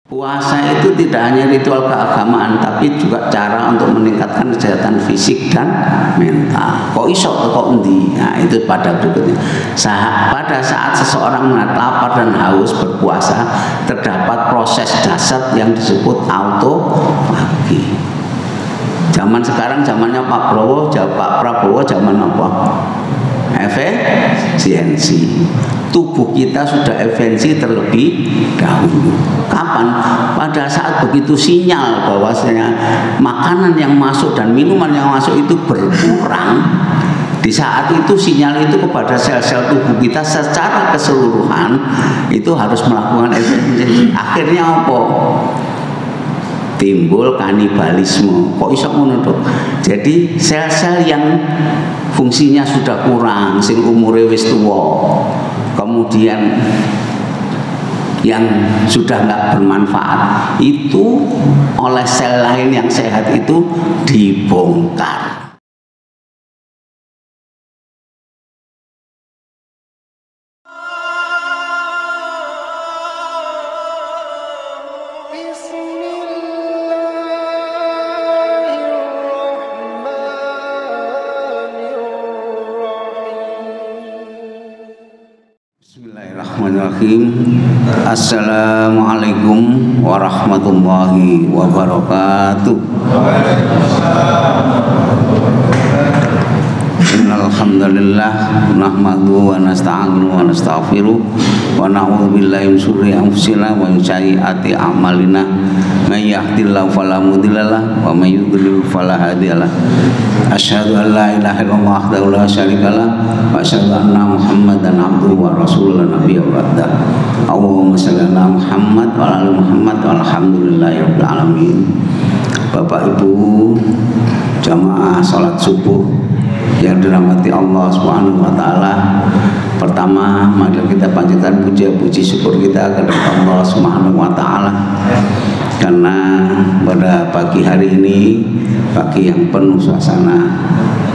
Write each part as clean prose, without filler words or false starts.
Puasa itu tidak hanya ritual keagamaan, tapi juga cara untuk meningkatkan kesehatan fisik dan mental. Kok iso kok endi? Nah, itu pada berikutnya. Pada saat seseorang lapar dan haus berpuasa, terdapat proses dasar yang disebut autofagi. Zaman sekarang zamannya Pak Prabowo zaman apa? Efisiensi. Tubuh kita sudah efisiensi terlebih dahulu. Kapan? Pada saat begitu sinyal bahwasanya makanan yang masuk dan minuman yang masuk itu berkurang. Di saat itu sinyal itu kepada sel-sel tubuh kita secara keseluruhan itu harus melakukan efisiensi. Akhirnya apa? Timbul kanibalisme. Kok iso ngono to? Jadi sel-sel yang fungsinya sudah kurang, sing umure wis tuwa, kemudian yang sudah nggak bermanfaat itu oleh sel lain yang sehat itu dibongkar. Bismillahirrahmanirrahim. Assalamualaikum warahmatullahi wabarakatuh. Innal hamdalillah nahmaduhu wa nasta'inu wa nastaghfiruh wa na'udzu billahi min syururi anfusina wa min sayyiati a'malina. May yahdihillahu fala mudhillalah wa may yudhlil fala hadiyalah. Asyhadu an la ilaha illallah wahdahu la syarikalah wa asyhadu anna Muhammadan abduhu wa rasuluhu nabiyyu ba'da. Allahumma shalli ala Muhammad wa ala Muhammad walhamdulillahirabbil alamin. Bapak Ibu jamaah salat subuh yang dirahmati Allah Subhanahu wa taala. Pertama, mari kita panjatkan puji syukur kita kepada Allah Subhanahu wa taala karena pada pagi hari ini, pagi yang penuh suasana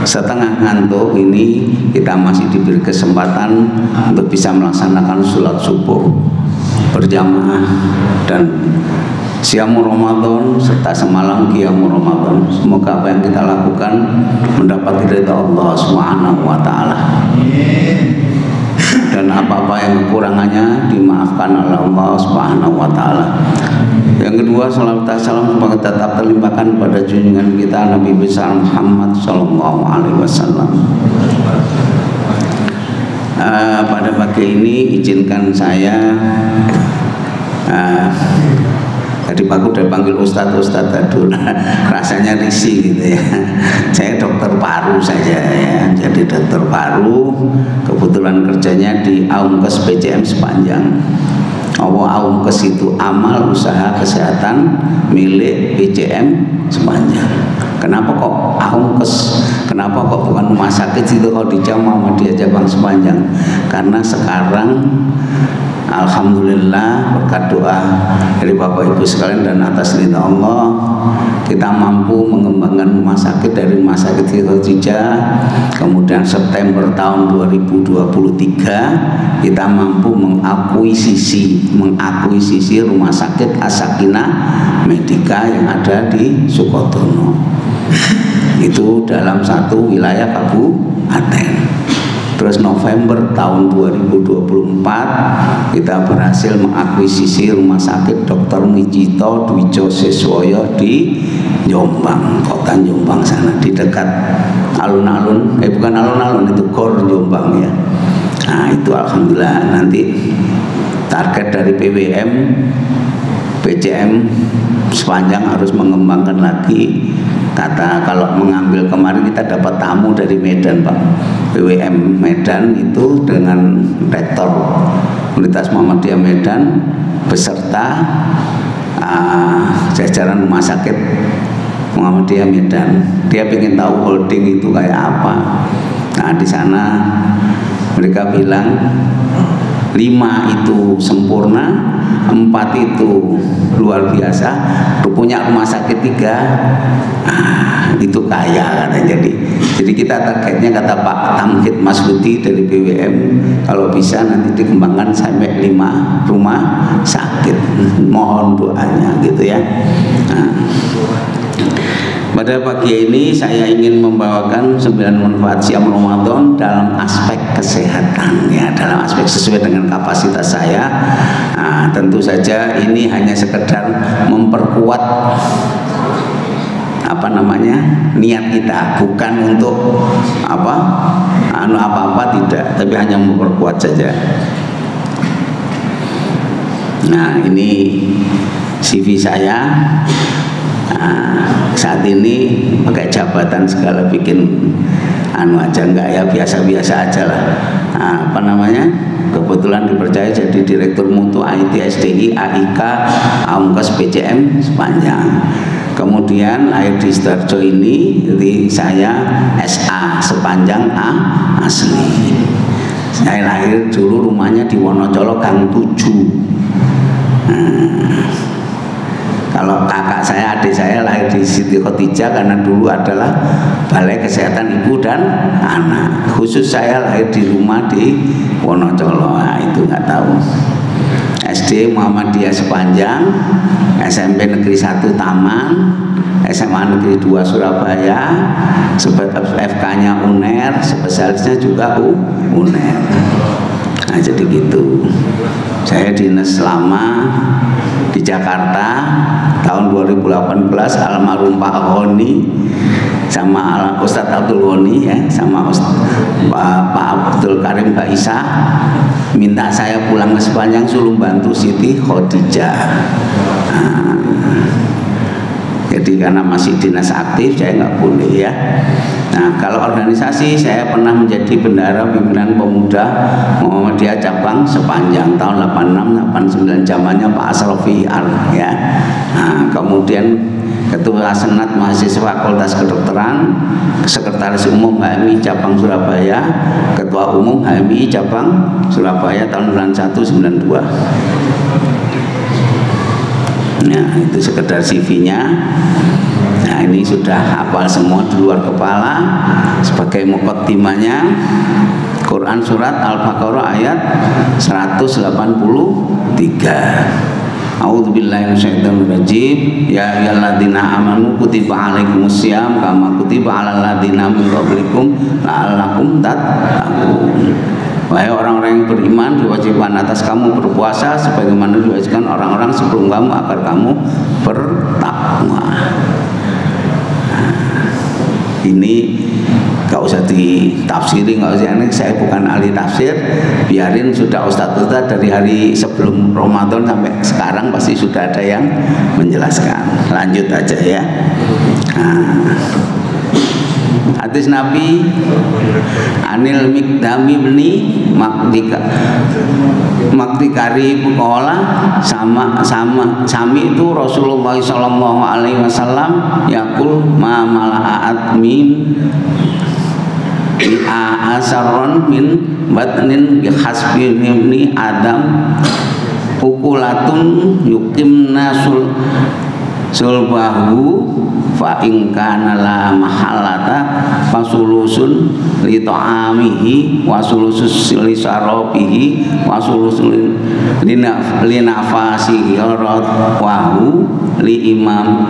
setengah ngantuk ini, kita masih diberi kesempatan untuk bisa melaksanakan sholat subuh berjamaah dan Siamu Ramadan serta semalam Qiyamu Ramadan. Semoga apa yang kita lakukan mendapat ridha Allah Subhanahu wa taala. Dan apa-apa yang kekurangannya dimaafkan oleh Allah Subhanahu wa taala. Yang kedua, salawat dan salam semoga tetap terlimpahkan pada junjungan kita Nabi besar Muhammad sallallahu alaihi wasallam. Pada pagi ini izinkan saya tadi aku udah panggil Ustadz aduh rasanya risih gitu ya. Saya dokter paru saja ya, jadi dokter paru, kebetulan kerjanya di Aumkes PCM Sepanjang. Aumkes itu amal usaha kesehatan milik PCM Sepanjang. Kenapa kok Aumkes? Kenapa kok bukan rumah sakit itu kalau di Muhammadiyah Cabang Sepanjang? Karena sekarang alhamdulillah berkat doa dari Bapak Ibu sekalian dan atas ridha Allah, kita mampu mengembangkan rumah sakit dari Rumah Sakit Khadijah. Kemudian September tahun 2023 kita mampu mengakuisisi Rumah Sakit As-Sakinah Medika yang ada di Sukodono. Itu dalam satu wilayah kabupaten. Terus November tahun 2024 kita berhasil mengakuisisi Rumah Sakit Dr. Mijito Dwijo Siswoyo di Jombang, kota Jombang sana, di dekat alun-alun, bukan alun-alun, itu Gor Jombang ya. Nah itu alhamdulillah. Nanti target dari PCM Sepanjang harus mengembangkan lagi. Kata kalau mengambil kemarin kita dapat tamu dari Medan Pak, PWM Medan itu dengan rektor Universitas Muhammadiyah Medan beserta jajaran Rumah Sakit Muhammadiyah Medan. Dia ingin tahu holding itu kayak apa. Nah di sana mereka bilang 5 itu sempurna, 4 itu luar biasa, punya rumah sakit 3, itu kaya katanya. Jadi kita targetnya, kata Pak Tamhid Masudi dari BWM, kalau bisa nanti dikembangkan sampai 5 rumah sakit. Mohon doanya gitu ya. Pada pagi ini saya ingin membawakan 9 manfaat siam Ramadan dalam aspek kesehatan ya, dalam aspek sesuai dengan kapasitas saya. Tentu saja ini hanya sekedar memperkuat niat kita, bukan untuk apa-apa tidak, tapi hanya memperkuat saja. Nah, ini CV saya. Saat ini pakai jabatan segala, bikin aja enggak ya, biasa-biasa aja lah. Kebetulan dipercaya jadi Direktur Mutu IT SDI AIK AUMKes PCM Sepanjang. Kemudian lahir di Sidoarjo ini, jadi saya SA Sepanjang A asli. Saya lahir dulu rumahnya di Wonocolo Gang 7. Kalau kakak saya, adik saya lahir di Siti Khotijah karena dulu adalah Balai Kesehatan Ibu dan Anak. Khusus saya lahir di rumah di Wonocolo, itu nggak tahu. SD Muhammadiyah Sepanjang, SMP Negeri 1 Taman, SMA Negeri 2 Surabaya, FK-nya UNER, spesialisnya juga UNER. Nah, jadi gitu. Saya dinas lama di Jakarta tahun 2018, almarhum Pak Honi sama Ustadz Abdul Honi ya, sama Pak Abdul Karim Mbak Isa minta saya pulang ke Sepanjang suruh bantu Siti Khotijah. Jadi karena masih dinas aktif saya nggak boleh ya. Nah, kalau organisasi saya pernah menjadi bendahara pimpinan pemuda Muhammadiyah cabang Sepanjang tahun 86-89, zamannya Pak Asrofi ya. Nah, kemudian Ketua Senat Mahasiswa Fakultas Kedokteran, Sekretaris Umum HMI cabang Surabaya, Ketua Umum HMI cabang Surabaya tahun 91-92. Nah, itu sekedar CV-nya. Nah, ini sudah hafal semua di luar kepala. Sebagai muqaddimahnya, Quran surat Al-Baqarah ayat 183. A'udzubillahi minasyaitonirrajim. Ya ayyuhalladzina amanu kutiba alaikumussyam kama kutiba alal ladzina min qablikum la'allakum tattaqun. Wahai orang-orang yang beriman, diwajibkan atas kamu berpuasa sebagaimana diwajibkan orang-orang sebelum kamu agar kamu bertakwa. Ini gak usah ditafsiri, gak usah, ini saya bukan ahli tafsir. Biarin sudah ustadz-ustadz dari hari sebelum Ramadan sampai sekarang pasti sudah ada yang menjelaskan. Lanjut aja ya. Hadis Nabi Anil Mikdami bni Maktikari Bukola sami itu Rasulullah SAW yakul ma mala'at min asarron min batnin bihasbi ibni Adam ukulatun yukimna sulbahu fa in kana la mahalata fasulusun li ta'amihi wa sulusus li sarabihi wa sulusun li nafasihi wahu li imam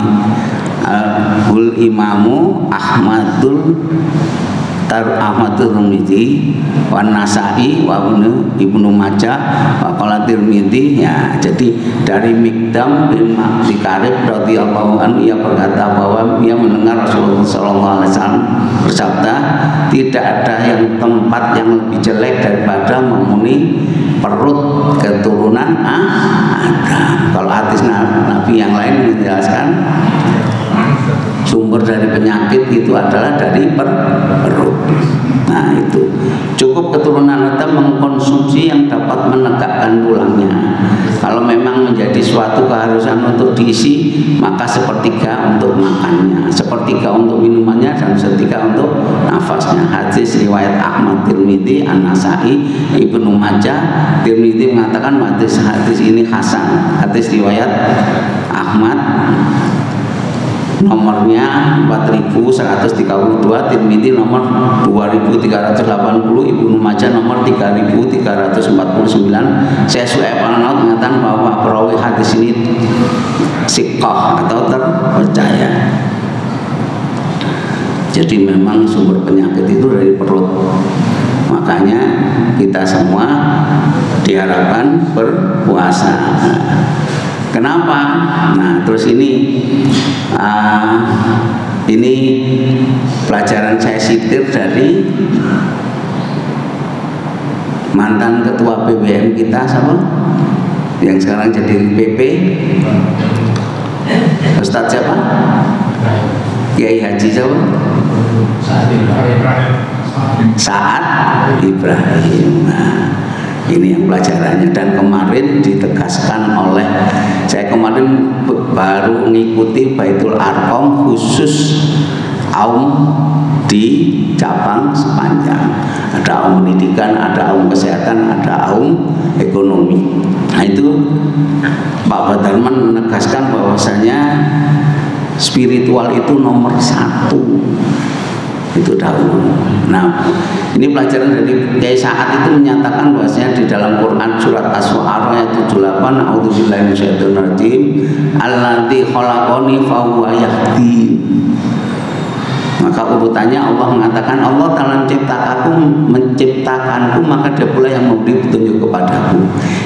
imamu Ahmadul Tirmidzi wa Nasa'i wa Ibnu Majah wa qala Tirmidzi ya. Jadi dari Mikdam bin Maktikarib radhiyallahu anhu, ia berkata bahwa ia mendengar Rasulullah sallallahu alaihi wasallam bersabda, tidak ada yang tempat yang lebih jelek daripada memenuhi perut keturunan Adam. Kalau hadis Nabi yang lain menjelaskan sumber dari penyakit itu adalah dari perut. Nah, itu cukup keturunan Adam mengkonsumsi yang dapat menegakkan tulangnya. Kalau memang menjadi suatu keharusan untuk diisi, maka sepertiga untuk makannya, sepertiga untuk minumannya, dan sepertiga untuk nafasnya. Hadis riwayat Ahmad, Tirmidzi, An-Nasa'i, Ibnu Majah. Tirmidzi mengatakan hadis ini hasan. Hadis riwayat Ahmad nomornya 4132, Tirmidzi nomor 2380, Ibnu Majah nomor 3349. Syekh Su'aib Al-Nawawi mengatakan bahwa perawi hadis ini siqah atau terpercaya. Jadi memang sumber penyakit itu dari perut. Makanya kita semua diharapkan berpuasa. Kenapa? Nah, terus ini pelajaran saya sitir dari mantan ketua PBM kita, siapa? Yang sekarang jadi PP, Ustadz siapa? Kiai Haji siapa? Saat Ibrahim. Nah, ini yang pelajarannya. Dan kemarin ditegaskan oleh saya, kemarin baru mengikuti Baitul Arqam khusus Aum di cabang sepanjang. Ada Aum pendidikan, ada Aum kesehatan, ada Aum ekonomi. Nah itu Pak Badarman menegaskan bahwasanya spiritual itu nomor 1 itu dahulu. Nah, ini pelajaran dari Kiai Sa'ad itu menyatakan bahwasanya di dalam Quran surat Asy-Syu'ara ayat 78, a'udzubillahi minasyaitonir rajim, alladzi khalaqani fa huwa yahdi. Maka urutannya Allah mengatakan Allah telah menciptakanku maka dia pula yang memberi petunjuk kepadaku.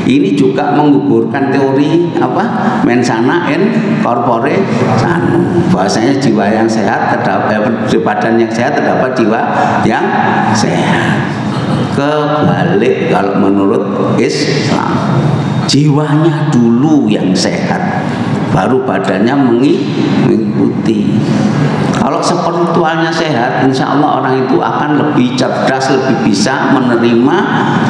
Ini juga menggugurkan teori apa? Mensana in corpore sano. Bahasanya jiwa yang sehat terdapat badan yang sehat, terdapat jiwa yang sehat. Kebalik kalau menurut Islam. Jiwanya dulu yang sehat, baru badannya mengikuti. Kalau spiritualnya sehat, insya Allah orang itu akan lebih cerdas, lebih bisa menerima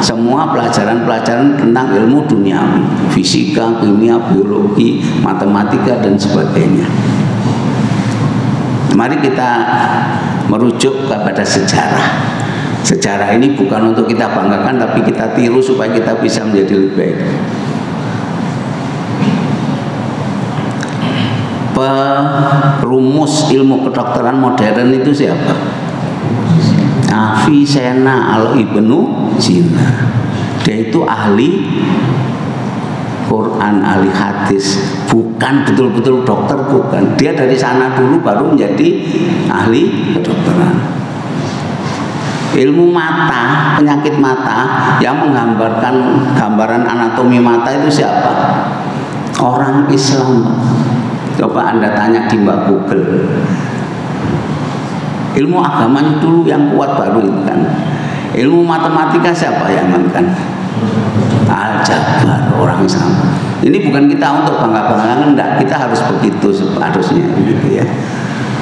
semua pelajaran-pelajaran tentang ilmu duniawi, fisika, kimia, biologi, matematika dan sebagainya. Mari kita merujuk kepada sejarah. Sejarah ini bukan untuk kita banggakan, tapi kita tiru supaya kita bisa menjadi lebih baik. Perumus ilmu kedokteran modern itu siapa? Avicenna al-Ibnu Sina. Dia itu ahli Quran, ahli hadis, bukan betul-betul dokter, bukan. Dia dari sana dulu baru menjadi ahli kedokteran. Ilmu mata, penyakit mata yang menggambarkan gambaran anatomi mata itu siapa? Orang Islam. Coba Anda tanya di Mbak Google. Ilmu agamanya dulu yang kuat baru itu kan. Ilmu matematika siapa yang menentukan? Al-Jabar, orang Islam. Ini bukan kita untuk bangga-bangga, enggak. Kita harus begitu harusnya gitu ya.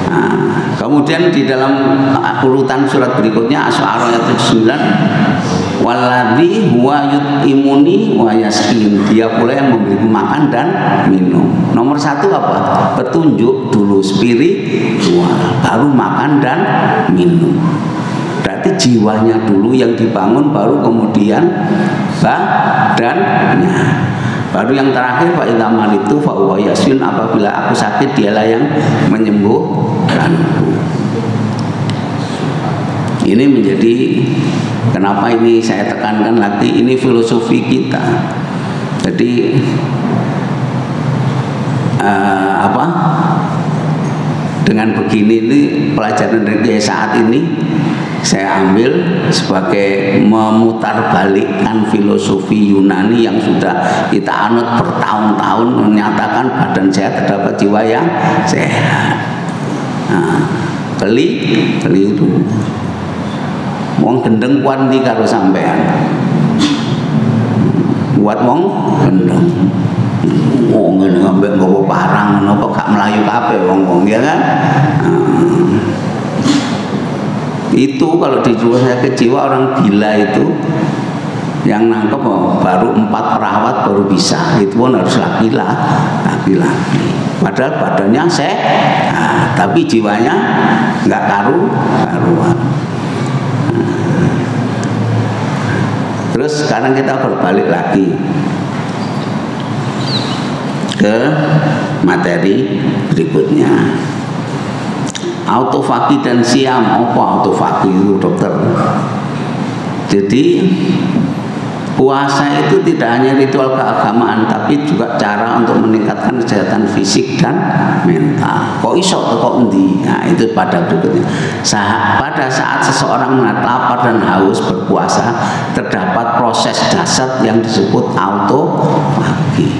Nah, kemudian di dalam urutan surat berikutnya Asy-Syu'ara ayat 79, waladzi huwa yut'imuni wa yasqin. Dia pula yang memberiku makan dan minum. Nomor 1 apa? Petunjuk dulu, spiritual, baru makan dan minum. Berarti jiwanya dulu yang dibangun, baru kemudian badannya. Baru yang terakhir fa idzaman itu fa huwa yasqin, apabila aku sakit dialah yang menyembuhkanku. Ini menjadi kenapa ini saya tekankan lagi, ini filosofi kita. Jadi dengan begini ini pelajaran dari saat ini saya ambil sebagai memutarbalikkan filosofi Yunani yang sudah kita anut bertahun-tahun, menyatakan badan sehat terdapat jiwa yang sehat. Nah, keliru. Wong gendeng kuat ndi karo sampean. Kuat wong gendeng. Wong ngene ambek nggawa parang ngono kok gak mlayu kabeh wong-wong ya kan. Itu kalau di saya ke jiwa orang gila itu yang nangkep baru 4 perawat baru bisa. Itu pun harus laki-laki. Padahal badannya sehat, tapi jiwanya nggak karuan. Terus sekarang kita berbalik lagi ke materi berikutnya. Autofagi dan siam. Apa autofagi itu, dokter? Jadi puasa itu tidak hanya ritual keagamaan, tapi juga cara untuk meningkatkan kesehatan fisik dan mental. Kok iso kok endi? Nah, itu pada berikutnya. Pada saat seseorang menahan lapar dan haus berpuasa, terdapat proses dasar yang disebut autofagi.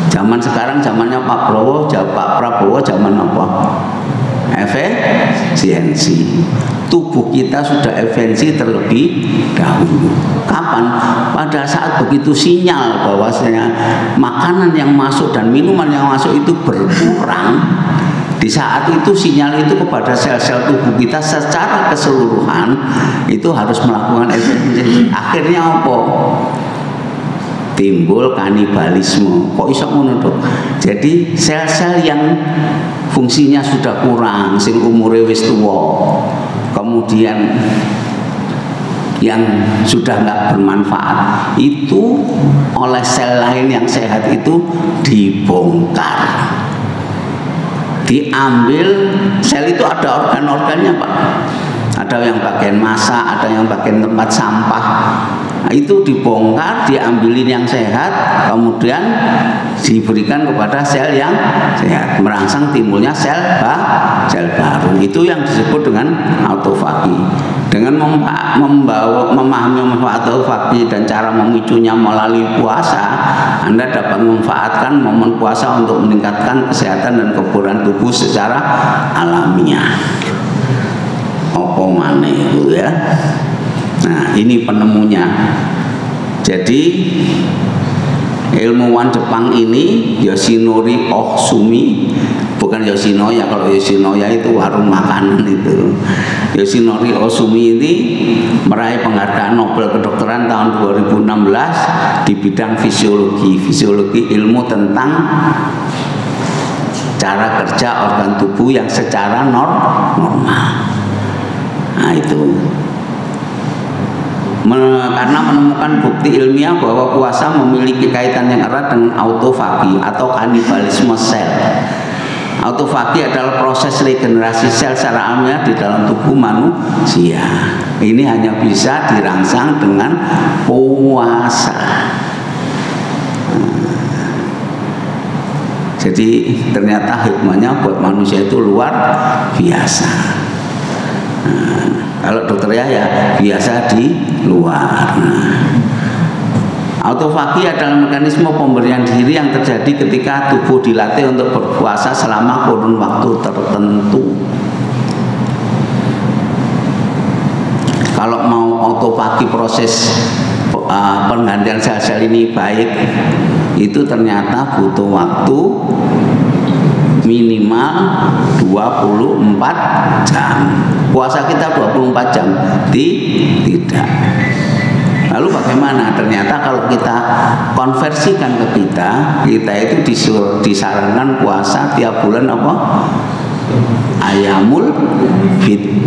Zaman sekarang zamannya Pak Prabowo zaman apa? Efisiensi. Tubuh kita sudah efisiensi terlebih dahulu. Kapan? Pada saat begitu sinyal bahwasanya makanan yang masuk dan minuman yang masuk itu berkurang, di saat itu sinyal itu kepada sel-sel tubuh kita secara keseluruhan itu harus melakukan efisiensi. Akhirnya apa? Timbul kanibalisme. Kok iso ngono, Dok? Jadi sel-sel yang fungsinya sudah kurang, sing umure wis tuwa, kemudian yang sudah nggak bermanfaat itu oleh sel lain yang sehat itu dibongkar, diambil. Sel itu ada organ-organnya, Pak. Ada yang bagian masak, ada yang bagian tempat sampah. Nah, itu dibongkar, diambilin yang sehat, kemudian diberikan kepada sel yang sehat, merangsang timbulnya sel baru. Itu yang disebut dengan autofagi. Dengan memahami manfaat autofagi dan cara memicunya melalui puasa, Anda dapat memanfaatkan momen puasa untuk meningkatkan kesehatan dan kebugaran tubuh secara alamiah. Opo maneh itu ya. Nah, ini penemunya. Jadi ilmuwan Jepang ini Yoshinori Ohsumi, bukan Yoshinoya. Kalau Yoshinoya itu warung makanan itu. Yoshinori Ohsumi ini meraih penghargaan Nobel kedokteran tahun 2016 di bidang fisiologi ilmu tentang cara kerja organ tubuh yang secara normal. Nah, itu karena menemukan bukti ilmiah bahwa puasa memiliki kaitan yang erat dengan autofagi atau kanibalisme sel. Autofagi adalah proses regenerasi sel secara alamiah di dalam tubuh manusia. Ini hanya bisa dirangsang dengan puasa. Jadi ternyata hikmahnya buat manusia itu luar biasa. Kalau dokter ya biasa di luar. Autofagi adalah mekanisme pemberian diri yang terjadi ketika tubuh dilatih untuk berpuasa selama kurun waktu tertentu. Kalau mau autofagi proses penggantian sel-sel ini baik, itu ternyata butuh waktu minimal 24 jam. Puasa kita 24 jam tidak. Lalu bagaimana? Ternyata kalau kita konversikan ke kita itu disarankan puasa tiap bulan apa? Ayamul bid.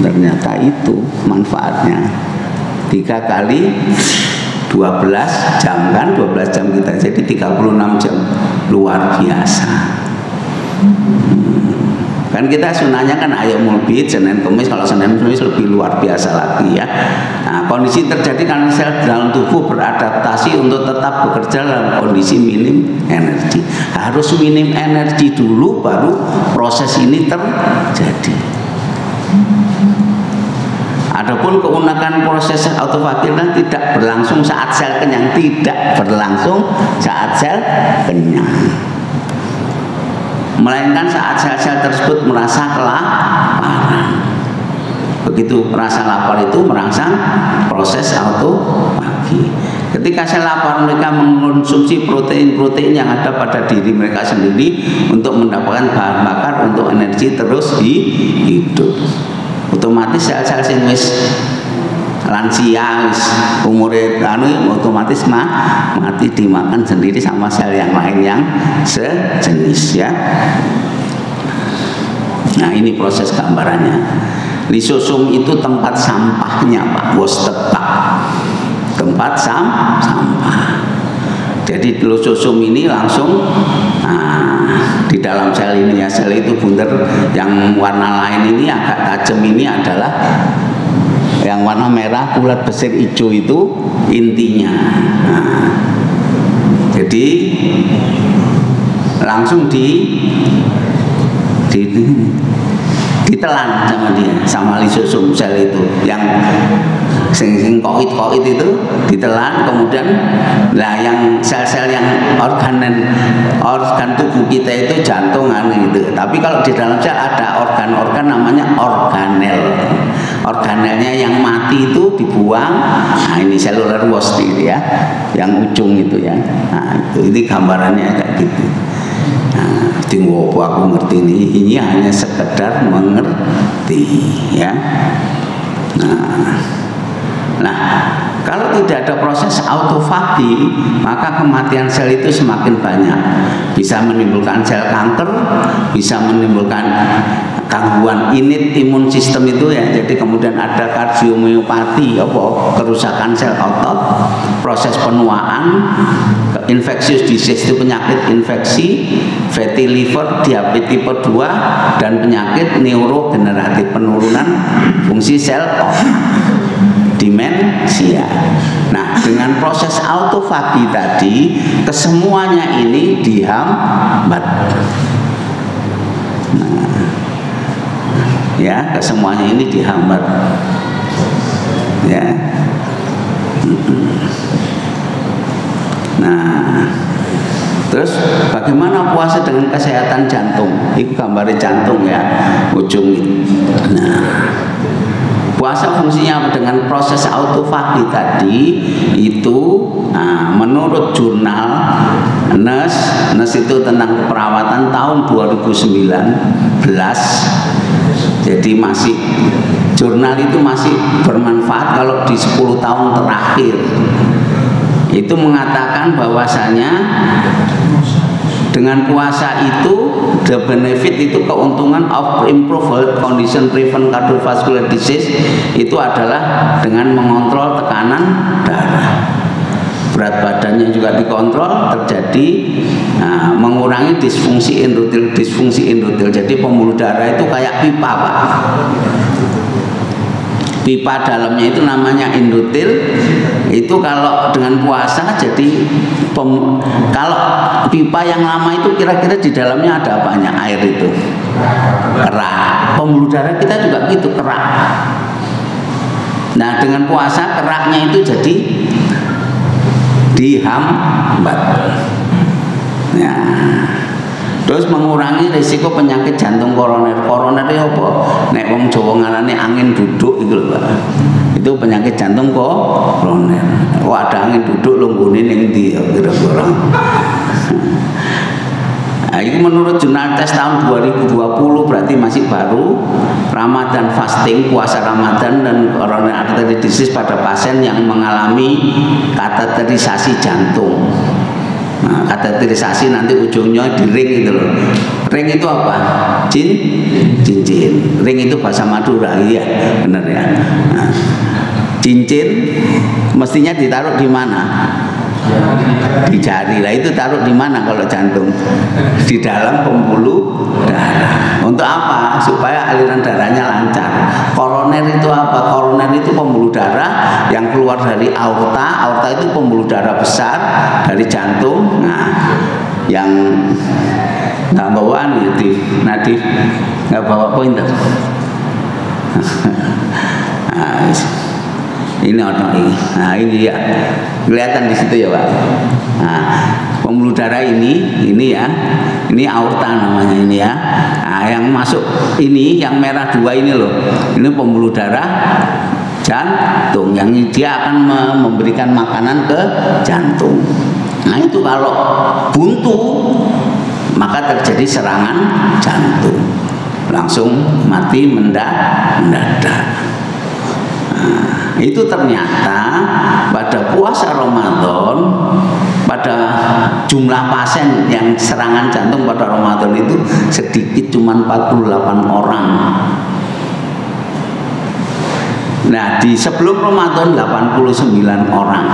Ternyata itu manfaatnya 3 kali 12 jam kan, 12 jam kita jadi 36 jam, luar biasa. Kan kita sunahnya kan ayamul bid Senin Kamis, kalau Senin Kamis lebih luar biasa lagi ya. Nah, kondisi terjadi karena sel dalam tubuh beradaptasi untuk tetap bekerja dalam kondisi minim energi. Harus minim energi dulu baru proses ini terjadi. Adapun keunikan proses autofagi tidak berlangsung saat sel kenyang, tidak berlangsung saat sel kenyang, melainkan saat sel-sel tersebut merasa kelaparan. Begitu rasa lapar itu merangsang proses autofagi. Ketika sel lapar, mereka mengkonsumsi protein-protein yang ada pada diri mereka sendiri untuk mendapatkan bahan bakar untuk energi terus hidup. Otomatis sel-sel sing wis lansia, wis umure otomatis mati dimakan sendiri sama sel yang lain yang sejenis ya. Nah, ini proses gambarannya. Lisosum itu tempat sampahnya, Pak Bos, tempat sampah. Jadi lisosum ini langsung dalam sel ini ya, sel itu bunder, yang warna lain ini agak tajam ini adalah yang warna merah kulit besar hijau itu intinya. Nah, jadi langsung ditelan sama dia, sama lisosum sel itu yang sing koit itu ditelan, kemudian lah yang sel-sel yang organ tubuh kita itu jantungan gitu. Tapi kalau di dalam sel ada organ-organ namanya organel. Organelnya yang mati itu dibuang. Nah, ini cellular waste itu ya, yang ujung itu ya. Nah, itu gambarannya kayak gitu. Nah, tinggal aku ngerti ini hanya sekedar mengerti ya. Nah, kalau tidak ada proses autofagi, maka kematian sel itu semakin banyak. Bisa menimbulkan sel kanker, bisa menimbulkan gangguan innate imun sistem itu ya. Jadi kemudian ada kardiomiopati, kerusakan sel otot, proses penuaan, infectious disease itu penyakit infeksi, fatty liver, diabetes tipe 2, dan penyakit neurogeneratif, penurunan fungsi sel otak, demensia. Nah, dengan proses autofagi tadi, kesemuanya ini dihambat. Nah, ya, kesemuanya ini dihambat. Ya. Nah, terus bagaimana puasa dengan kesehatan jantung? Itu gambarnya jantung ya, ujung itu. Nah, puasa fungsinya apa? Dengan proses autofagi tadi itu, menurut jurnal NES itu tentang keperawatan tahun 2019. Jadi masih, jurnal itu masih bermanfaat kalau di 10 tahun terakhir. Itu mengatakan bahwasanya dengan puasa itu the benefit itu, keuntungan of improved condition prevent cardiovascular disease itu adalah dengan mengontrol tekanan darah, berat badannya juga dikontrol, terjadi mengurangi disfungsi endotel. Jadi pembuluh darah itu kayak pipa, Pak. Pipa dalamnya itu namanya endotel. Itu kalau dengan puasa jadi kalau pipa yang lama itu kira-kira di dalamnya ada apanya? Air itu kerak. Pembuluh darah kita juga gitu, kerak. Nah, dengan puasa keraknya itu jadi dihambat. Nah, terus mengurangi risiko penyakit jantung koroner. Koroner itu apa? Nek wong Jawa ngarane angin duduk itu lho, Pak. Itu penyakit jantung koroner. Ada angin duduk lunggune ning ndi kira-kira. Nah, itu menurut jurnal tes tahun 2020, berarti masih baru. Ramadan fasting, puasa Ramadan dan coronary artery disease pada pasien yang mengalami kateterisasi jantung. Nah, kateterisasi nanti ujungnya di ring itu loh. Ring itu apa? Cincin. Ring itu bahasa Madura, iya benar ya. Nah, cincin mestinya ditaruh di mana? Di jari. Lah itu taruh di mana kalau jantung? Di dalam pembuluh darah. Untuk apa? Supaya aliran darahnya lancar. Koroner itu apa? Koroner itu pembuluh darah yang keluar dari aorta. Aorta itu pembuluh darah besar dari jantung. Nah, yang nggak bawa Nadif nggak bawa pointer. Nah, ini orang ini. Nah, ini ya kelihatan di situ ya, Pak. Nah, pembuluh darah ini ya, ini aorta namanya ini ya. Nah, yang masuk ini yang merah 2 ini loh, ini pembuluh darah jantung yang dia akan memberikan makanan ke jantung. Nah, itu kalau buntu maka terjadi serangan jantung, langsung mati mendadak. Nah, itu ternyata pada puasa Ramadan, pada jumlah pasien yang serangan jantung pada Ramadan itu sedikit, cuma 48 orang. Nah, di sebelum Ramadan 89 orang.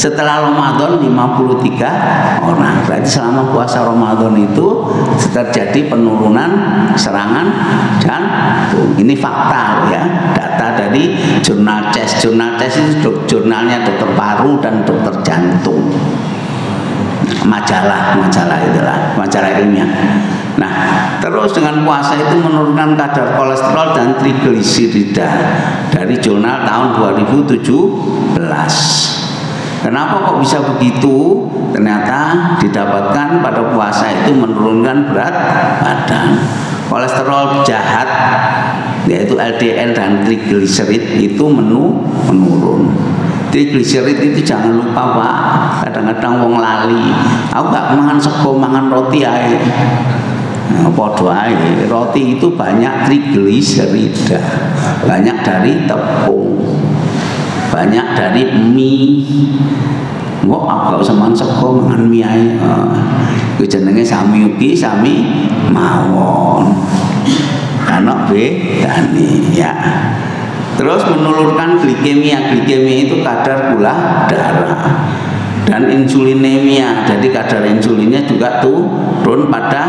Setelah Ramadan 53 orang. Berarti selama puasa Ramadan itu terjadi penurunan serangan jantung. Ini fakta ya, data dari jurnal CHEST. Jurnal CHEST itu jurnalnya dokter paru dan dokter jantung. Majalah itulah, majalah ilmiah. Nah, terus dengan puasa itu menurunkan kadar kolesterol dan trigliserida dari jurnal tahun 2017. Kenapa kok bisa begitu? Ternyata didapatkan pada puasa itu menurunkan berat badan. Kolesterol jahat yaitu LDL dan trigliserid itu menurun. Trigliserid itu jangan lupa Pak, kadang-kadang wong lali. Aku gak mangan sego, mangan roti ae. Podo ae. Roti itu banyak trigliserida, banyak dari tepung, banyak dari mie. Kok aku gak usah mangan sego, mangan mie ae. Itu jenenge sami ugi, sami mawon. Anak bedane ya. Terus menurunkan glikemia. Glikemia itu kadar gula darah. Dan insulinemia, jadi kadar insulinnya juga turun pada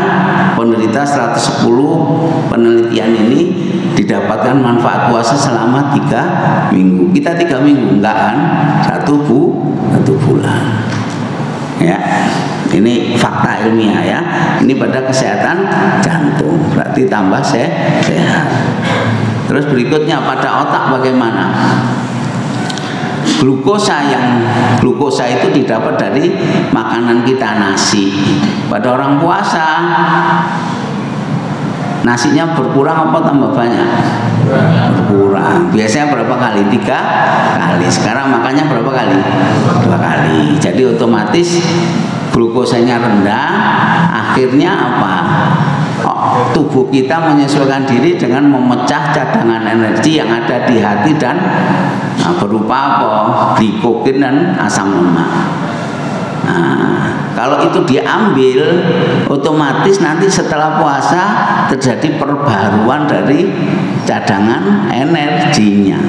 penderita 110 penelitian ini didapatkan manfaat puasa selama 3 minggu. Kita 3 minggu enggak kan? 1 bulan. Ya. Ini fakta ilmiah ya. Ini pada kesehatan jantung. Berarti tambah sehat. Terus berikutnya pada otak bagaimana? Glukosa itu didapat dari makanan kita, nasi. Pada orang puasa nasinya berkurang apa tambah banyak? Berkurang. Biasanya berapa kali? 3 kali. Sekarang makannya berapa kali? 2 kali. Jadi otomatis glukosanya rendah. Akhirnya apa? Tubuh kita menyesuaikan diri dengan memecah cadangan energi yang ada di hati dan berupa apa? Glikogen dan asam lemak. Nah, kalau itu diambil, otomatis nanti setelah puasa terjadi perbaruan dari cadangan energinya.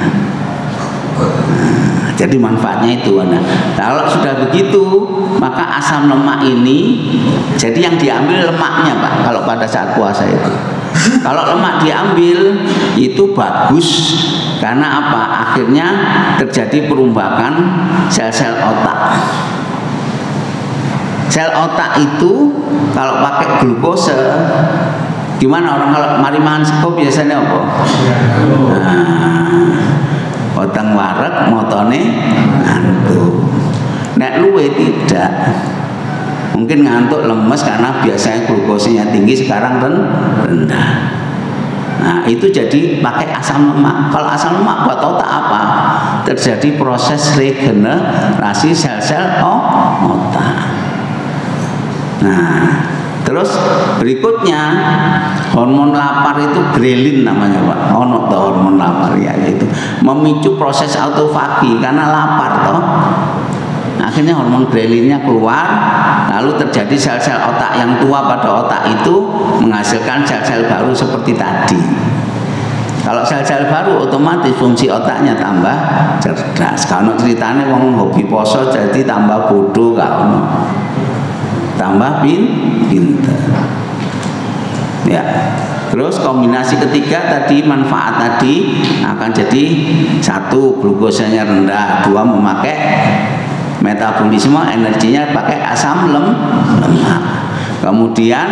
Jadi manfaatnya itu. Nah, kalau sudah begitu, maka asam lemak ini jadi yang diambil lemaknya Pak. Kalau pada saat puasa itu, kalau lemak diambil itu bagus karena apa? Akhirnya terjadi perombakan sel-sel otak. Sel otak itu kalau pakai glukose, gimana orang kalau mari mangan sego biasanya apa? Potong wareg motone ngantuk. Nek luwe tidak. Mungkin ngantuk lemes karena biasanya glukosanya tinggi, sekarang rendah. Nah, itu jadi pakai asam lemak. Kalau asam lemak buat otak apa? Terjadi proses regenerasi sel-sel otak. Nah, terus berikutnya hormon lapar itu grelin namanya Pak. Ono toh hormon lapar ya, itu memicu proses autofagi karena lapar toh. Akhirnya hormon grelinnya keluar, lalu terjadi sel-sel otak yang tua pada otak itu menghasilkan sel-sel baru seperti tadi. Kalau sel-sel baru otomatis fungsi otaknya tambah cerdas. Kalau ceritanya wong hobi poso jadi tambah bodoh kalau tambah pinter. Ya. Terus kombinasi ketiga tadi manfaat tadi akan jadi 1 glukosanya rendah, 2 memakai metabolisme energinya pakai asam lemak. Kemudian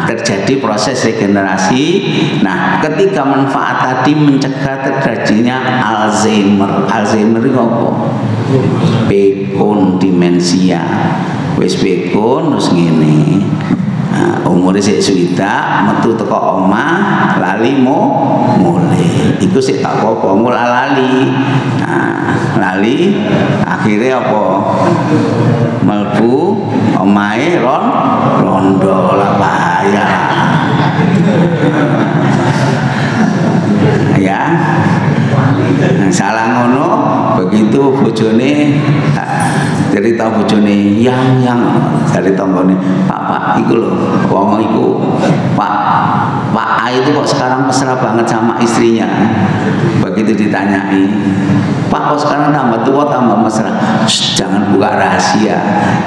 terjadi proses regenerasi. Nah, ketika manfaat tadi mencegah terjadinya Alzheimer. Alzheimer itu apa? Bekon, demensia. Wis bekon terus ngene. Umure sik suwidak metu teko omah lali mulai. Iku sik tak apa-apa mulai lali. Lali akhirnya apa? Melbu omahe rondo lah bahaya. Ya. Salah ngono begitu bojone cerita bojone yang dari tombone Pak iku lho wong iku Pak itu kok sekarang mesra banget sama istrinya. Begitu ditanyai, Pak kok sekarang tambah tua tambah mesra. Jangan buka rahasia,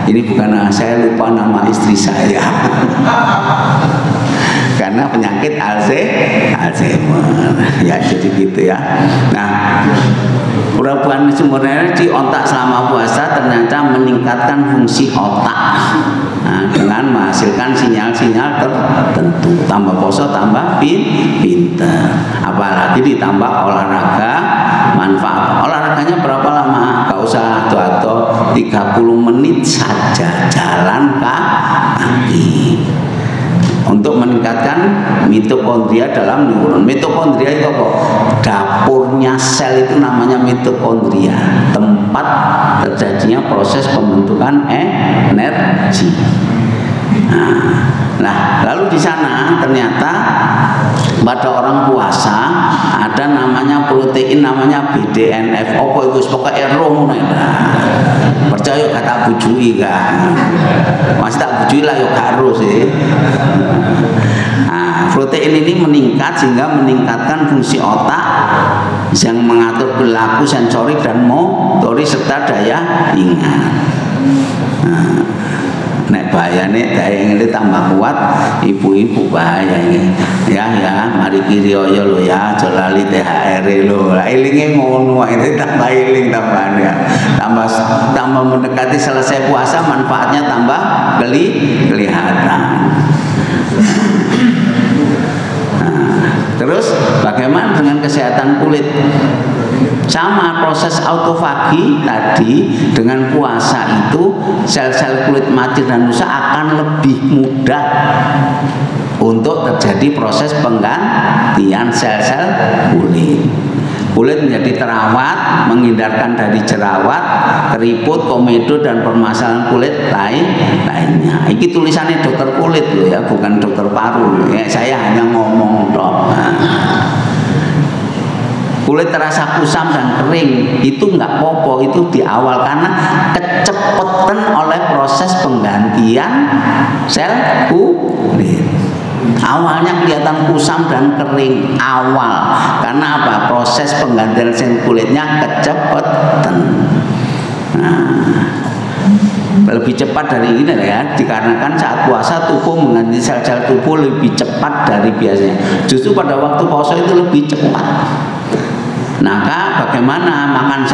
ini bukan saya lupa nama istri saya. Karena penyakit Alzheimer ya, jadi gitu ya. Nah, perubahan sumber energi otak selama puasa ternyata meningkatkan fungsi otak, nah, dengan menghasilkan sinyal-sinyal tertentu. Tambah poso tambah pinter, apalagi ditambah olahraga manfaat. Olahraganya berapa lama? Gak usah atau 30 menit saja jalan kaki untuk meningkatkan mitokondria dalam neuron. Mitokondria itu apa? Dapurnya sel itu namanya mitokondria, tempat terjadinya proses pembentukan energi. Nah, lalu di sana ternyata pada orang puasa ada namanya protein namanya BDNF. Apa itu? Pokoknya roh percaya kata bujui kan? Mas tak bujui lah yo karo sih. Nah, protein ini meningkat sehingga meningkatkan fungsi otak yang mengatur perilaku sensorik dan motorik serta daya ingat. Nah, nek bahaya nih daya ini tambah kuat, ibu-ibu bahaya ini. Ya, mari kiri oyo lo ya, jolali THR lo. Ilingnya ngono, itu tambah iling tambahan ya. Tambah mendekati selesai puasa, manfaatnya tambah kelihatan. Nah, terus bagaimana dengan kesehatan kulit? Sama proses autofagi tadi, dengan puasa itu sel-sel kulit mati dan rusak akan lebih mudah untuk terjadi proses penggantian sel-sel kulit. Kulit menjadi terawat, menghindarkan dari jerawat, keriput, komedo dan permasalahan kulit lainnya. Ini tulisannya dokter kulit loh ya, bukan dokter paru ya. Saya hanya ngomong dong. Kulit terasa kusam dan kering itu nggak popo, itu di awal karena kecepatan oleh proses penggantian sel kulit. Awalnya kelihatan kusam dan kering awal karena apa? Proses penggantian sel kulitnya kecepatan. Nah, lebih cepat dari ini ya, dikarenakan saat puasa tubuh mengganti sel-sel tubuh lebih cepat dari biasanya. Justru pada waktu puasa itu lebih cepat. Maka bagaimana makan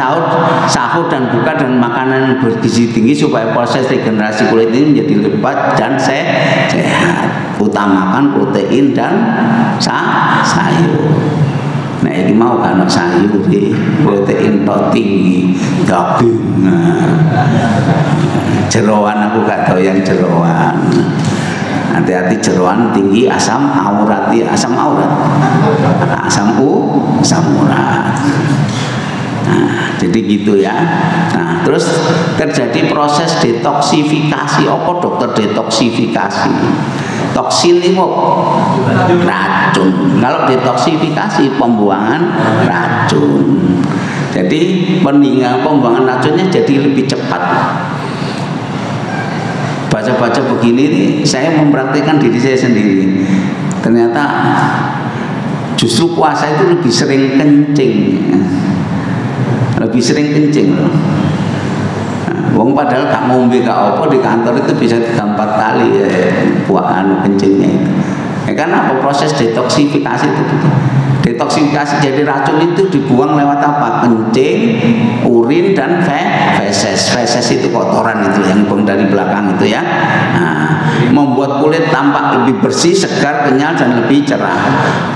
sahur dan buka dan makanan bergizi tinggi supaya proses regenerasi kulit ini menjadi lebat dan sehat. Utamakan protein dan sayur. Nah ini mau kan sayur protein tinggi, daging. Jeroan aku gak tahu yang jeroan. Hati-hati jeroan tinggi asam aurat, asam urat. Nah, jadi gitu ya. Nah, terus terjadi proses detoksifikasi. Apa dokter detoksifikasi? Toksin itu racun. Kalau detoksifikasi pembuangan racun. Jadi pembuangan racunnya jadi lebih cepat. Baca-baca begini nih, saya mempraktikkan diri saya sendiri. Ternyata justru puasa itu lebih sering kencing, lebih sering kencing loh. Wong padahal gak ngombe gak apa di kantor itu bisa 3-4 kali buahan kencingnya itu. Karena apa? Proses detoksifikasi itu gitu. Detoksifikasi jadi racun itu dibuang lewat apa? Kencing, urin dan feses. Feses itu kotoran itu yang buang dari belakang itu ya. Nah, membuat kulit tampak lebih bersih, segar, kenyal dan lebih cerah.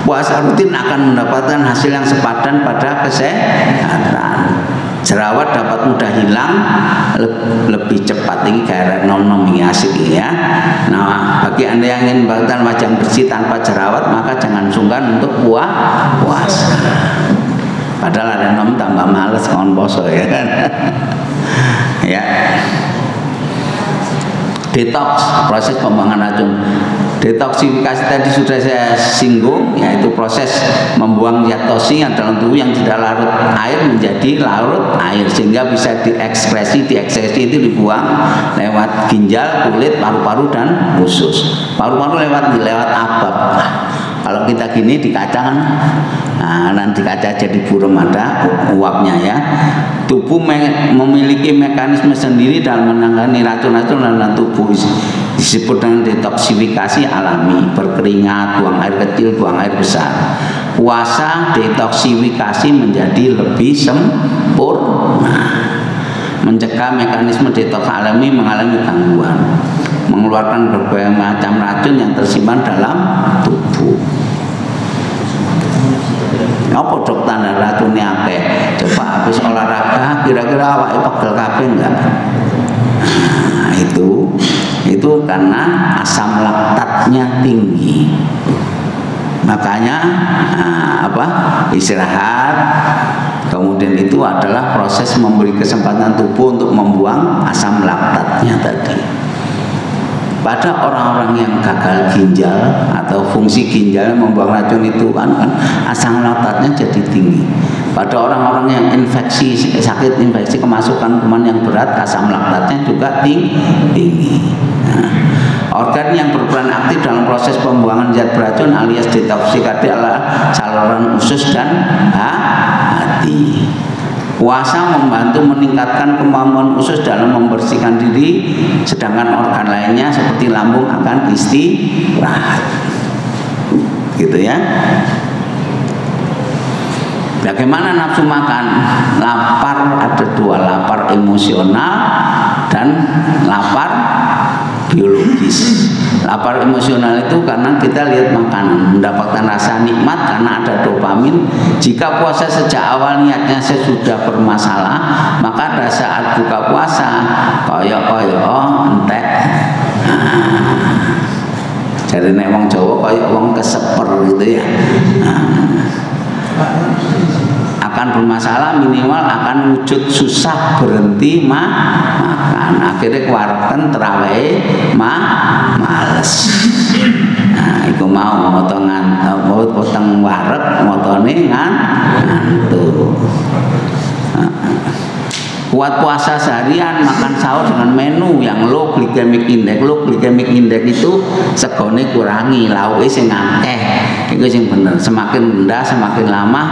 Puasa rutin akan mendapatkan hasil yang sepadan pada kesehatan. Jerawat dapat mudah hilang lebih cepat. Ini kayak nom-nom ini asik ya. Nah, bagi Anda yang ingin mendapatkan wajah bersih tanpa jerawat, maka jangan sungkan untuk puasa. Padahal ada nom tambah males kawan poso ya kan. Ya. Detox, proses pembuangan racun. Detoksifikasi tadi sudah saya singgung, yaitu proses membuang zat toksik yang dalam tubuh yang tidak larut air menjadi larut air sehingga bisa diekskresi itu dibuang lewat ginjal, kulit, paru-paru dan usus. Paru-paru lewat apa? Kalau kita gini di kaca kan, nah, nanti kaca jadi buram ada uapnya ya. Tubuh memiliki mekanisme sendiri dalam menangani racun-racun dalam tubuh, disebut dengan detoksifikasi alami, berkeringat, buang air kecil, buang air besar. Puasa detoksifikasi menjadi lebih sempurna, mencegah mekanisme detoks alami mengalami gangguan, mengeluarkan berbagai macam racun yang tersimpan dalam tubuh. Apa dok tanda racunnya akeh? Coba habis olahraga kira-kira awake pegel kabeh enggak? Nah, itu karena asam laktatnya tinggi. Makanya istirahat, kemudian itu adalah proses memberi kesempatan tubuh untuk membuang asam laktatnya tadi. Pada orang-orang yang gagal ginjal atau fungsi ginjal membuang racun itu kan asam laktatnya jadi tinggi. Pada orang-orang yang sakit infeksi kemasukan kuman yang berat, asam laktatnya juga tinggi. Nah, organ yang berperan aktif dalam proses pembuangan zat beracun alias detoksikasi adalah saluran usus dan hati. Puasa membantu meningkatkan kemampuan usus dalam membersihkan diri, sedangkan organ lainnya seperti lambung akan istirahat. Gitu ya. Bagaimana nafsu makan? Lapar ada dua, lapar emosional dan lapar biologis. Lapar emosional itu karena kita lihat makanan, mendapatkan rasa nikmat karena ada dopamin. Jika puasa sejak awal niatnya sudah bermasalah, maka pada saat buka puasa koyo entek. Jadi nek wong Jawa koyo wong keseper gitu ya. Akan bermasalah, minimal akan wujud susah berhenti makan. Akhirnya kewareken terawih males. Nah, itu mau potong wareg, motone ngantuk. Buat puasa seharian, makan sahur dengan menu yang low glycemic index. Low glycemic index itu segone kurangi, lauke sing akeh. Itu yang benar. Semakin rendah, semakin lama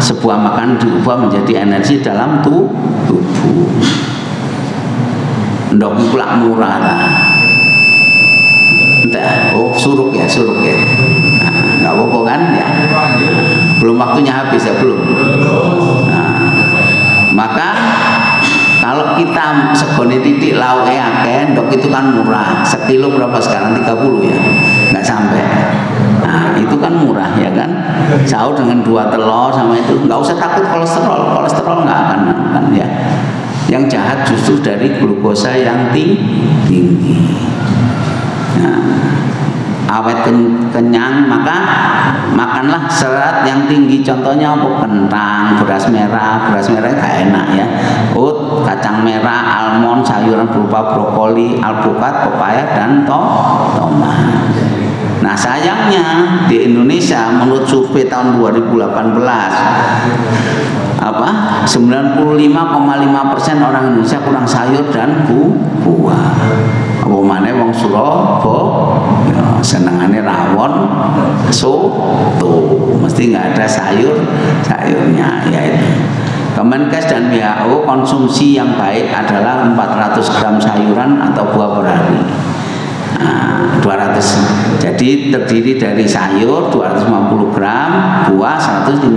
sebuah makanan diubah menjadi energi dalam tubuh. Ndok iku lak murah ta. Entah, suruk ya. Nah, enggak apa-apa kan ya. Belum waktunya habis ya, belum. Nah, maka kalau kita segone titik lauke akeh, ndok itu kan murah. Sekilo berapa sekarang? 30 ya? Enggak sampai. Nah, itu kan murah ya kan. Sahur dengan 2 telur sama itu, nggak usah takut kolesterol nggak akan kan ya. Yang jahat justru dari glukosa yang tinggi. Nah, awet kenyang, maka makanlah serat yang tinggi. Contohnya apa? Kentang, beras merah gak enak ya. Oat, kacang merah, almond, sayuran berupa brokoli, alpukat, pepaya dan tomat. Nah, sayangnya di Indonesia menurut survei tahun 2018 95,5% orang Indonesia kurang sayur dan buah. Apa maneh wong Surabaya ya senengane rawon, soto, mesti nggak ada sayurnya ya itu. Kemenkes dan WHO konsumsi yang baik adalah 400 gram sayuran atau buah per hari. 200. Jadi terdiri dari sayur 250 gram, buah 150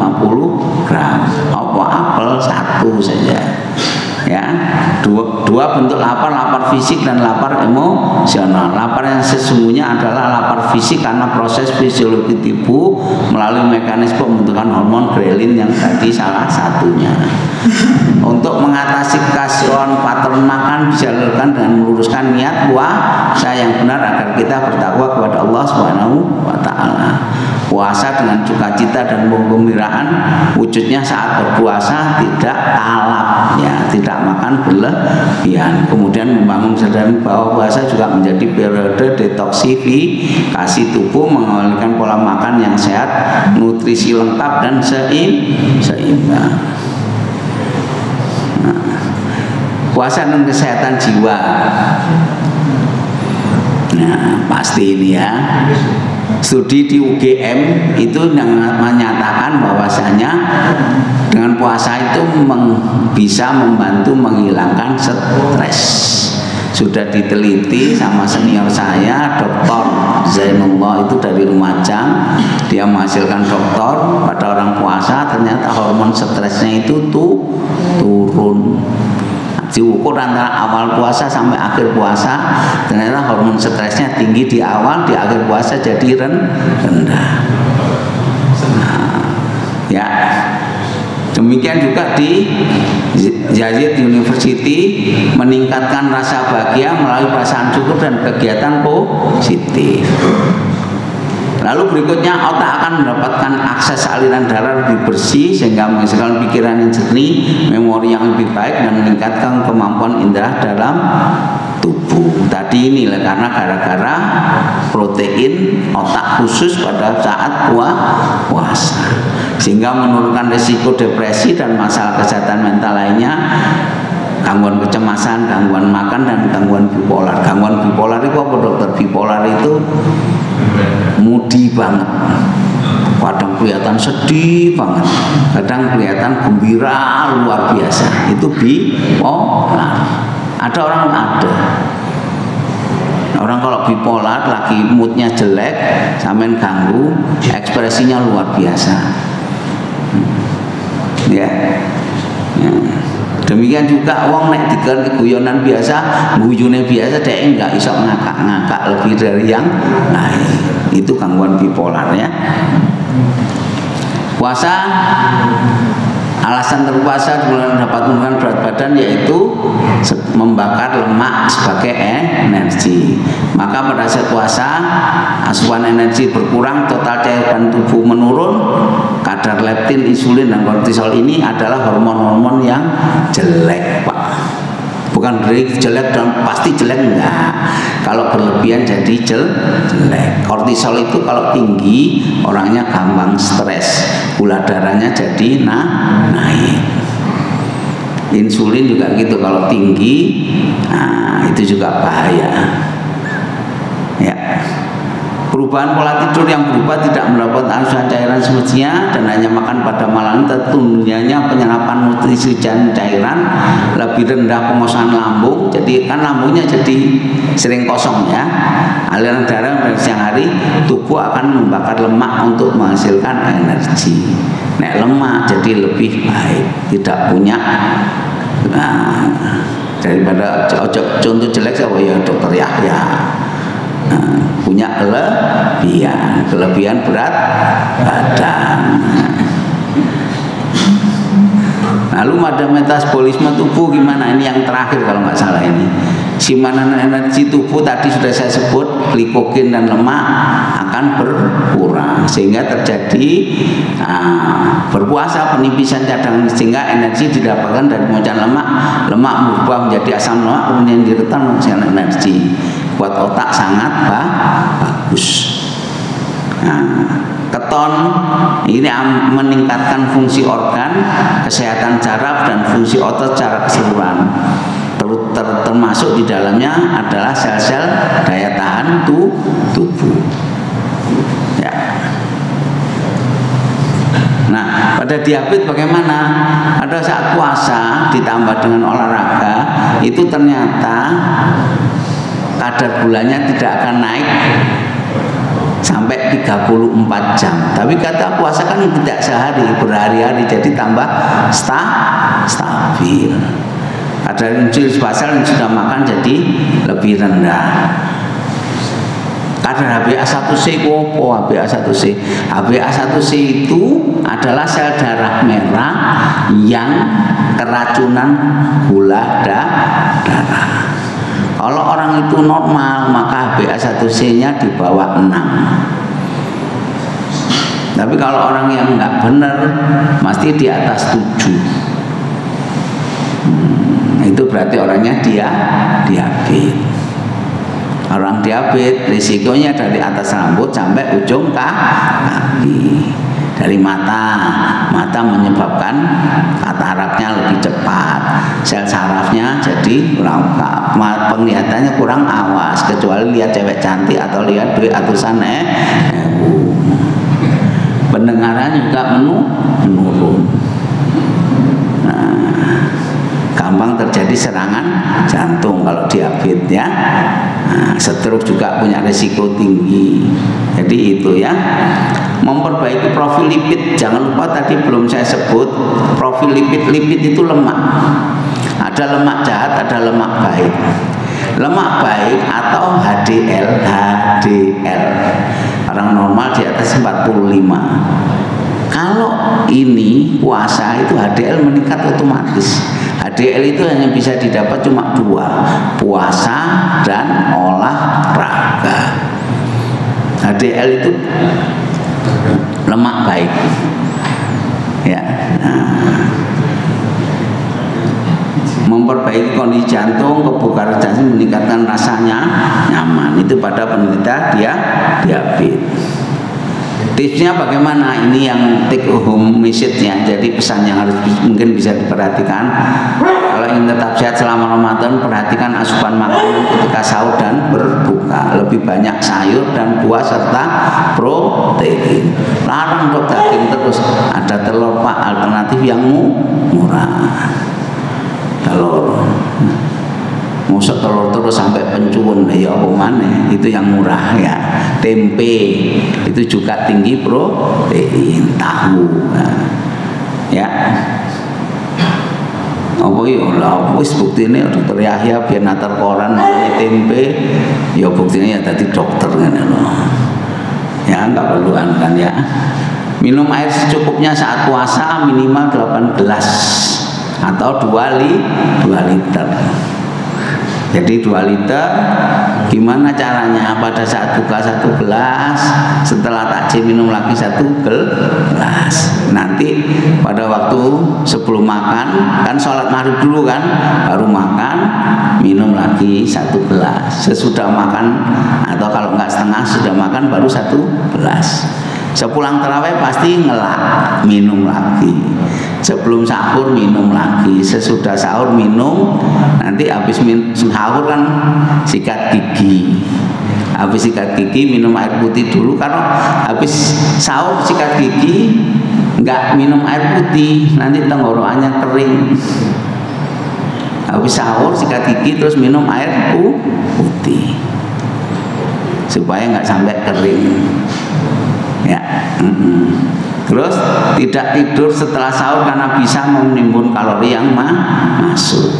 gram. Apa apel 1 saja. Ya, dua bentuk lapar fisik dan lapar emosional. Lapar yang sesungguhnya adalah lapar fisik karena proses fisiologi tubuh melalui mekanisme pembentukan hormon grelin yang tadi salah satunya. Untuk mengatasi kekacauan pattern makan bisa dilakukan dengan meluruskan niat puasa yang benar agar kita bertakwa kepada Allah Subhanahu wa taala. Puasa dengan sukacita dan penggembiraan, wujudnya saat berpuasa tidak talap ya, tidak makan berlebihan. Kemudian membangun kesadaran bahwa puasa juga menjadi periode detoksifikasi tubuh, mengalihkan pola makan yang sehat, nutrisi lengkap dan seimbang. Puasa dan kesehatan jiwa. Nah, pasti ini ya. studi di UGM itu menyatakan bahwasanya dengan puasa itu bisa membantu menghilangkan stres. Sudah diteliti sama senior saya, Dr. Zainullah, itu dari Lumajang. Dia menghasilkan doktor pada orang puasa, ternyata hormon stresnya itu turun. Diukur antara awal puasa sampai akhir puasa, ternyata hormon stresnya tinggi di awal, di akhir puasa jadi rendah. Nah, ya. Demikian juga di Yazid University, meningkatkan rasa bahagia melalui perasaan syukur dan kegiatan positif. Lalu berikutnya, otak akan mendapatkan akses aliran darah lebih bersih sehingga menghasilkan pikiran yang jernih, memori yang lebih baik, dan meningkatkan kemampuan indera dalam tubuh. Tadi inilah karena gara-gara protein otak khusus pada saat puasa, sehingga menurunkan risiko depresi dan masalah kesehatan mental lainnya, gangguan kecemasan, gangguan makan, dan gangguan bipolar. Gangguan bipolar itu apa, dokter? Bipolar itu moody banget, kadang kelihatan sedih banget, kadang kelihatan gembira luar biasa. Itu bipolar. Ada orang kalau bipolar lagi moodnya jelek, sampean ganggu, ekspresinya luar biasa. Ya. Demikian juga wong nek diken guyonan biasa, guyune biasa, dia enggak iso ngakak-ngakak lebih dari yang lain. Itu gangguan bipolar ya. Puasa, alasan berpuasa dapat menurunkan berat badan yaitu membakar lemak sebagai energi. Maka pada saat puasa asupan energi berkurang, total cairan tubuh menurun, kadar leptin, insulin, dan kortisol ini adalah hormon-hormon yang jelek, Pak. Bukan dari jelek dan pasti jelek, enggak. Kalau berlebihan jadi jelek. Kortisol itu kalau tinggi orangnya gampang stres, gula darahnya jadi naik. Insulin juga gitu, kalau tinggi, nah itu juga bahaya. Ya. Perubahan pola tidur yang berubah tidak mendapat asupan cairan semestinya dan hanya makan pada malam, tertundanya penyerapan nutrisi dan cairan, lebih rendah pengosongan lambung. Jadi kan lambungnya jadi sering kosong ya. Aliran darah pada siang hari, tubuh akan membakar lemak untuk menghasilkan energi. Nek lemak jadi lebih baik, tidak punya daripada contoh jelek siapa ya, dokter Yahya. Punya kelebihan berat badan. Lalu ada metabolisme tubuh gimana? Ini yang terakhir kalau nggak salah ini. Simpanan energi tubuh tadi sudah saya sebut, glikogen dan lemak akan berkurang sehingga terjadi berpuasa penipisan cadangan, sehingga energi didapatkan dari pemecahan lemak berubah menjadi asam lemak, kemudian diretam menghasilkan energi. Buat otak sangat bagus. Keton ini meningkatkan fungsi organ, kesehatan saraf, dan fungsi otot secara keseluruhan. Termasuk di dalamnya adalah sel-sel daya tahan tubuh. Ya. Nah, pada diabetes bagaimana? Pada saat puasa ditambah dengan olahraga, itu ternyata kadar gulanya tidak akan naik sampai 34 jam. Tapi kata puasa kan tidak sehari, berhari-hari, jadi tambah stabil. Kadar insulin basal yang sudah makan jadi lebih rendah. Kadar HbA1c apa? HbA1c. HbA1c itu adalah sel darah merah yang keracunan gula darah. Kalau orang itu normal, maka HbA1c-nya di bawah 6. Tapi kalau orang yang nggak benar, pasti di atas 7. Itu berarti orangnya diabetes. Orang diabetes risikonya dari atas rambut sampai ujung kaki. dari mata menyebabkan kataraknya lebih cepat, sel sarafnya jadi kurang penglihatannya kurang awas, kecuali lihat cewek cantik atau lihat duit atusan pendengaran juga menurun. Gampang terjadi serangan jantung kalau diabetes ya. Stroke juga punya risiko tinggi. Jadi itu ya. Memperbaiki profil lipid, jangan lupa tadi belum saya sebut profil lipid. Lipid itu lemak. Ada lemak jahat, ada lemak baik. Lemak baik atau HDL. Orang normal di atas 45. Kalau ini puasa itu HDL meningkat otomatis. HDL itu hanya bisa didapat cuma 2, puasa dan olahraga. HDL itu lemak baik. Ya. Memperbaiki kondisi jantung, kebugaran jantung, meningkatkan rasanya nyaman. Itu pada penderita diabetes. Tipsnya bagaimana? Ini yang take home message-nya. Jadi pesan yang harus mungkin bisa diperhatikan. Kalau ingin tetap sehat selama Ramadan, perhatikan asupan makanan ketika sahur dan berbuka. Lebih banyak sayur dan buah serta protein. Larang dok daging terus. Ada telur pak, alternatif yang murah. Telur. Musuk telur terus sampai pencuun, ya apa maneh, itu yang murah ya. Tempe itu juga tinggi protein, tahu ya. Apa ya lah wis buktine dokter Yahya biar natar koran makanya tempe ya buktinya ya tadi dokter ngene lho. Ya enggak perluan kan ya. Minum air secukupnya saat puasa minimal 8 gelas atau 2 liter. Jadi 2 liter, gimana caranya? Pada saat buka 1 gelas, setelah takjil minum lagi 1 gelas. Nanti pada waktu sebelum makan, kan sholat maghrib dulu kan, baru makan, minum lagi 1 gelas. Sesudah makan atau kalau enggak setengah sudah makan baru 1 gelas. Sepulang tarawih pasti ngelak, minum lagi. Sebelum sahur minum lagi, sesudah sahur minum, nanti habis sahur kan sikat gigi. Habis sikat gigi minum air putih dulu, karena habis sahur sikat gigi enggak minum air putih, nanti tenggorokannya kering. Habis sahur sikat gigi terus minum air putih supaya enggak sampai kering. Ya. Terus tidak tidur setelah sahur karena bisa menimbun kalori yang masuk.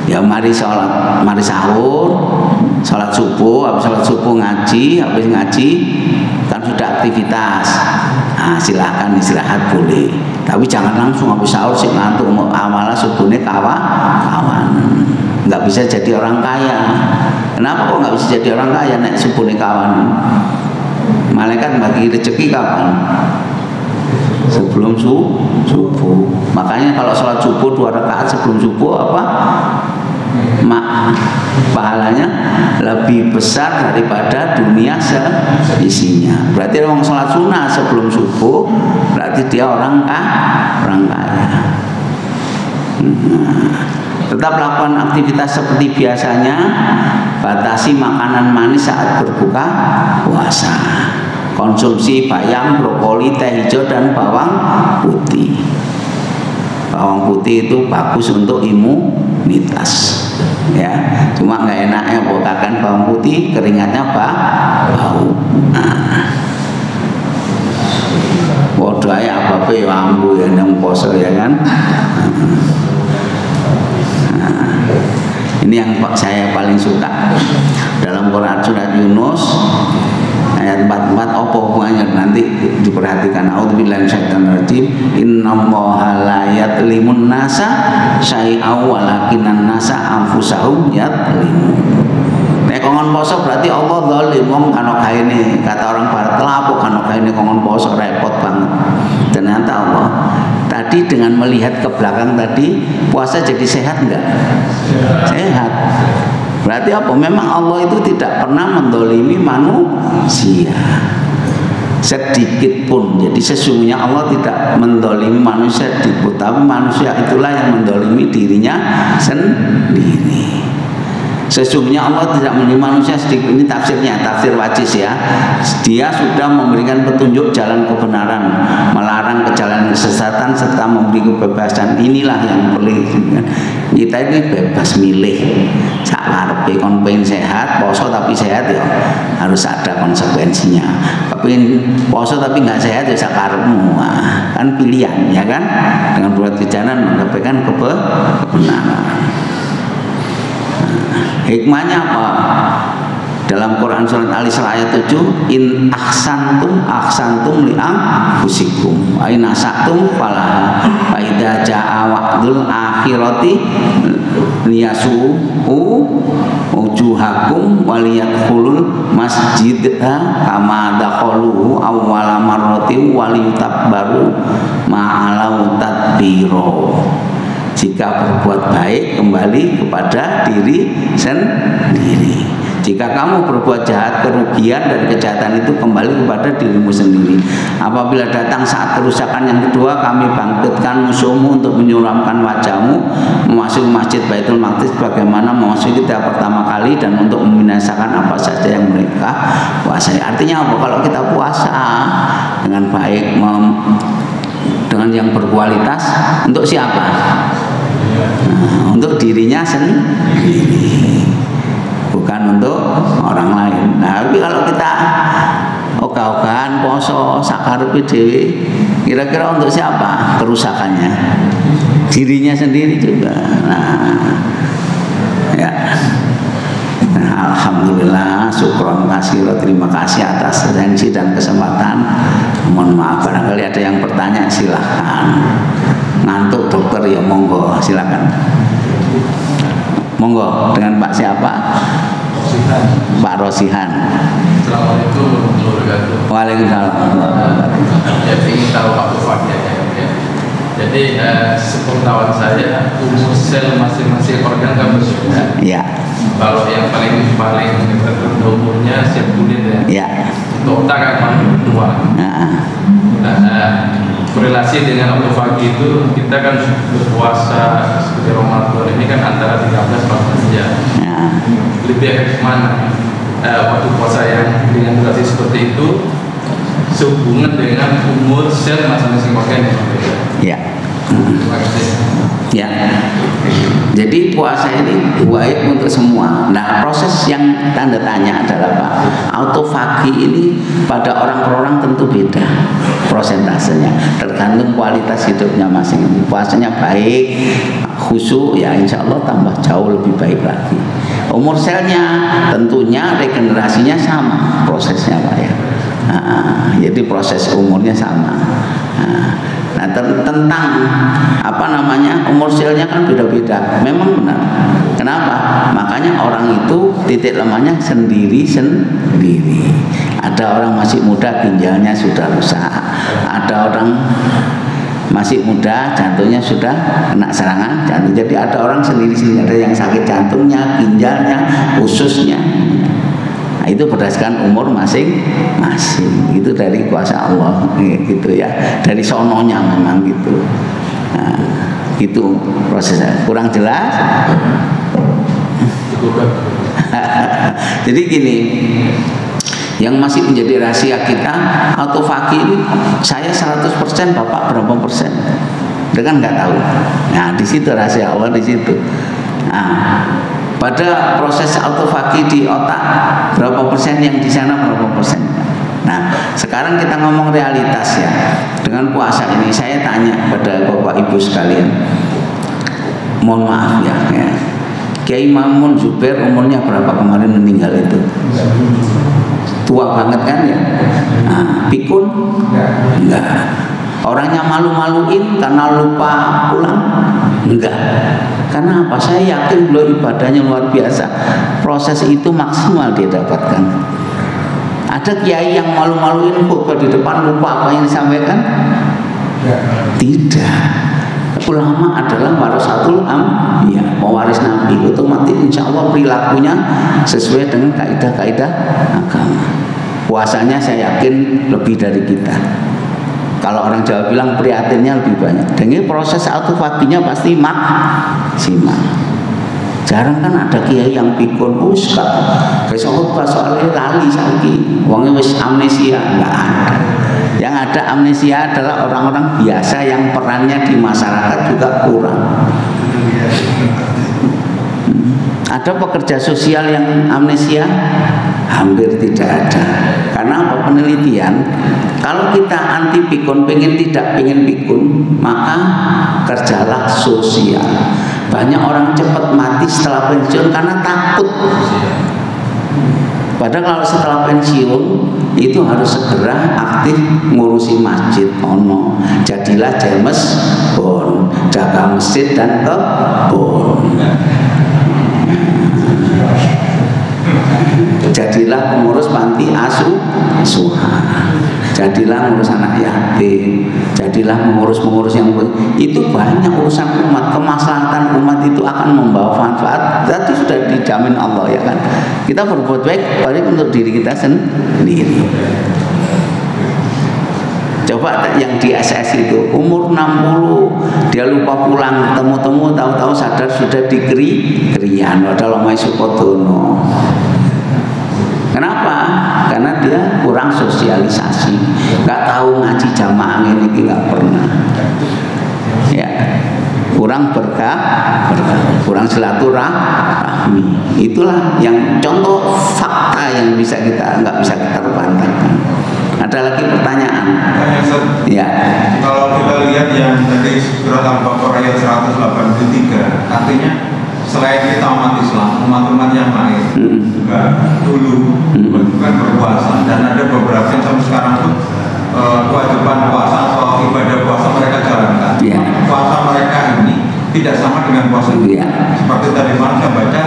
Ya mari sholat, mari sahur, sholat subuh, habis sholat subuh ngaji, habis ngaji kan sudah aktivitas. Nah, silahkan istirahat boleh, tapi jangan langsung habis sahur sih ngantuk, amalah subuhnya kawan. Nggak bisa jadi orang kaya. Kenapa kok nggak bisa jadi orang kaya? Nek subuhnya kawan. Malaikat bagi rezeki kapan? Sebelum subuh. Makanya kalau sholat subuh 2 rakaat sebelum subuh apa? Pahalanya lebih besar daripada dunia seisinya. Berarti orang sholat sunnah sebelum subuh berarti dia orang kaya. Tetap lakukan aktivitas seperti biasanya. Batasi makanan manis saat berbuka puasa. Konsumsi bayam, brokoli, teh hijau dan bawang putih. Bawang putih itu bagus untuk imunitas. Ya, cuma nggak enaknya bukakan bawang putih, keringatnya bau. Bodoh ya apa ya ambu yang poso ya kan. Ini yang saya paling suka dalam Quran surat Yunus ayat 44. Apa hubungannya? Nanti diperhatikan. A'udzubillahi minasyaitonir innallaha la yadlimun nasa syai'aw walakinan nasa anfusahum yadlimun. Nek kongon poso berarti Allah zalim. Wong kano kaene, kata orang barat, lapo kano kaene kongon poso, repot banget. Ternyata Allah tadi dengan melihat ke belakang tadi, puasa jadi sehat enggak? Sehat. Berarti apa? Memang Allah itu tidak pernah mendolimi manusia. sedikit pun. Jadi sesungguhnya Allah tidak mendolimi manusia sedikit, tapi manusia itulah yang mendolimi dirinya sendiri. Sesungguhnya Allah tidak mendolimi manusia sedikit. Ini tafsirnya, tafsir Wajiz ya. Dia sudah memberikan petunjuk jalan kebenaran, melarang ke jalan kesesatan, serta memberi kebebasan. Inilah yang perlu kita ini bebas milih. Sakarep kon pengen sehat, poso tapi sehat ya harus ada konsekuensinya. Pengen poso tapi nggak sehat ya sakarepmu. Nah, kan pilihan ya kan. Dengan buat kejahatan mendapatkan kebenaran. Hikmahnya apa? Dalam Quran surat Al-Isra ayat 7, in ahsantum li anfusikum wa in asatum falaha fa idza jaa wa'dul akhirati liyasu'u wujuhakum waliyadkhulul masjidha kama dakhaluhu awwala marratin waliyutabbaru ma'alau tadbiro. Jika berbuat baik kembali kepada diri sendiri. Jika kamu berbuat jahat, kerugian dan kejahatan itu kembali kepada dirimu sendiri. Apabila datang saat kerusakan yang kedua, kami bangkitkan musuhmu untuk menyuramkan wajahmu memasuki masjid Baitul Maqdis bagaimana memasuki kita pertama kali dan untuk membinasakan apa saja yang mereka kuasai. Artinya apa? Kalau kita puasa dengan baik, dengan yang berkualitas, untuk siapa? Nah, untuk dirinya sendiri, bukan untuk orang lain. Nah, tapi kalau kita ogah-ogahan poso sakarepe dhewe, kira-kira untuk siapa kerusakannya? Dirinya sendiri juga. Nah, ya. Nah, alhamdulillah, syukron kasiro, terima kasih atas atensi dan kesempatan. Mohon maaf barangkali ada yang bertanya, silahkan. Ngantuk dokter ya monggo, silakan. Monggo, dengan Pak siapa? Rosihan. Pak Rosihan. Assalamualaikum warahmatullahi wabarakatuh. Waalaikumsalam. Jadi ingin tahu waktu fakirnya ya. Jadi sepengetahuan saya umur sel masing-masing organ kan berbeda. Ya. Kalau yang paling umurnya sel kulit ya. Ya. Untuk otak kan paling tua. Korelasi dengan waktu pagi itu kita kan berpuasa seperti Ramadan ini kan antara 13-14 jam. Lebih efektif mana waktu puasa yang dengan durasi seperti itu sehubungan dengan umur sel masing-masing organ yang berbeda. Ya. Terima kasih. Ya. Jadi puasa ini baik untuk semua. Nah, proses yang tanda tanya adalah Pak, autofagi ini pada orang per orang tentu beda prosentasenya, tergantung kualitas hidupnya masing-masing. Puasanya baik, khusyuk, ya insya Allah tambah jauh lebih baik lagi. Umur selnya tentunya regenerasinya sama prosesnya Pak ya. Jadi proses umurnya sama. Nah, tentang apa namanya umur selnya kan beda-beda. Memang benar. Kenapa? Makanya orang itu titik lemahnya sendiri-sendiri. Ada orang masih muda ginjalnya sudah rusak. Ada orang masih muda jantungnya sudah kena serangan jantung. Jadi ada orang sendiri-sendiri, ada yang sakit jantungnya, ginjalnya, ususnya. Nah, itu berdasarkan umur masing-masing. Itu dari kuasa Allah gitu ya. Dari sononya memang gitu. Nah, itu prosesnya. Kurang jelas? Jadi gini, yang masih menjadi rahasia kita, autofagi ini saya 100%, Bapak berapa persen? Dia kan nggak tahu. Nah, di situ rahasia Allah di situ. Nah, pada proses autofagi di otak berapa persen yang di sana, berapa persen? Nah, sekarang kita ngomong realitas ya. Dengan puasa ini saya tanya pada Bapak Ibu sekalian, mohon maaf ya. Kiai Mamun Zubair umurnya berapa kemarin meninggal itu? Tua banget kan ya? Nah, pikun? Enggak. Orangnya malu-maluin karena lupa pulang? Enggak. Karena apa? Saya yakin beliau ibadahnya luar biasa. Proses itu maksimal dia dapatkan. Ada kiai yang malu-maluin khutbah di depan lupa apa yang disampaikan? Tidak. Ulama adalah warasatul anbiya, pewaris Nabi. Otomatis insya Allah perilakunya sesuai dengan kaidah-kaidah agama. puasanya saya yakin lebih dari kita. Kalau orang Jawa bilang prihatinnya lebih banyak. Dan ini proses autofaginya pasti maksimal. Jarang kan ada kiai yang pikun uskat. Besok khutbah soalnya lali saiki. Wongnya wis amnesia, enggak ada. Yang ada amnesia adalah orang-orang biasa yang perannya di masyarakat juga kurang. Ada pekerja sosial yang amnesia? Hampir tidak ada. Karena apa? Penelitian, kalau kita anti pikun, tidak pengen pikun, maka kerjalah sosial. Banyak orang cepat mati setelah pensiun karena takut. Padahal kalau setelah pensiun itu harus segera aktif ngurusi masjid. Jadilah James Bond, jaga masjid dan kebun. Jadilah pengurus panti asuhan, jadilah ngurus anak yatim, jadilah mengurus yang itu banyak urusan umat. Kemaslahatan umat itu akan membawa manfaat. Tadi sudah dijamin Allah, ya kan? Kita berbuat baik untuk diri kita sendiri. Coba yang di SS itu umur 60 dia lupa pulang, temu-temu tahu-tahu sadar sudah dikeri-kerian padahal omai Sukodono. Kenapa? Karena dia kurang sosialisasi, nggak tahu ngaji jamaah ini, nggak pernah. Ya, kurang berkah, kurang silaturahmi. Itulah yang contoh fakta yang nggak bisa kita bantahkan. Ada lagi pertanyaan? Ya. Kalau kita lihat yang tadi surat Al-Baqarah ayat 183, artinya selain kita umat Islam, umat-umat yang lain juga dulu bukan berpuasa, dan ada beberapa yang sampai sekarang pun kewajiban puasa atau ibadah puasa mereka jalankan. Puasa mereka ini tidak sama dengan puasa kita. Seperti tadi malam saya baca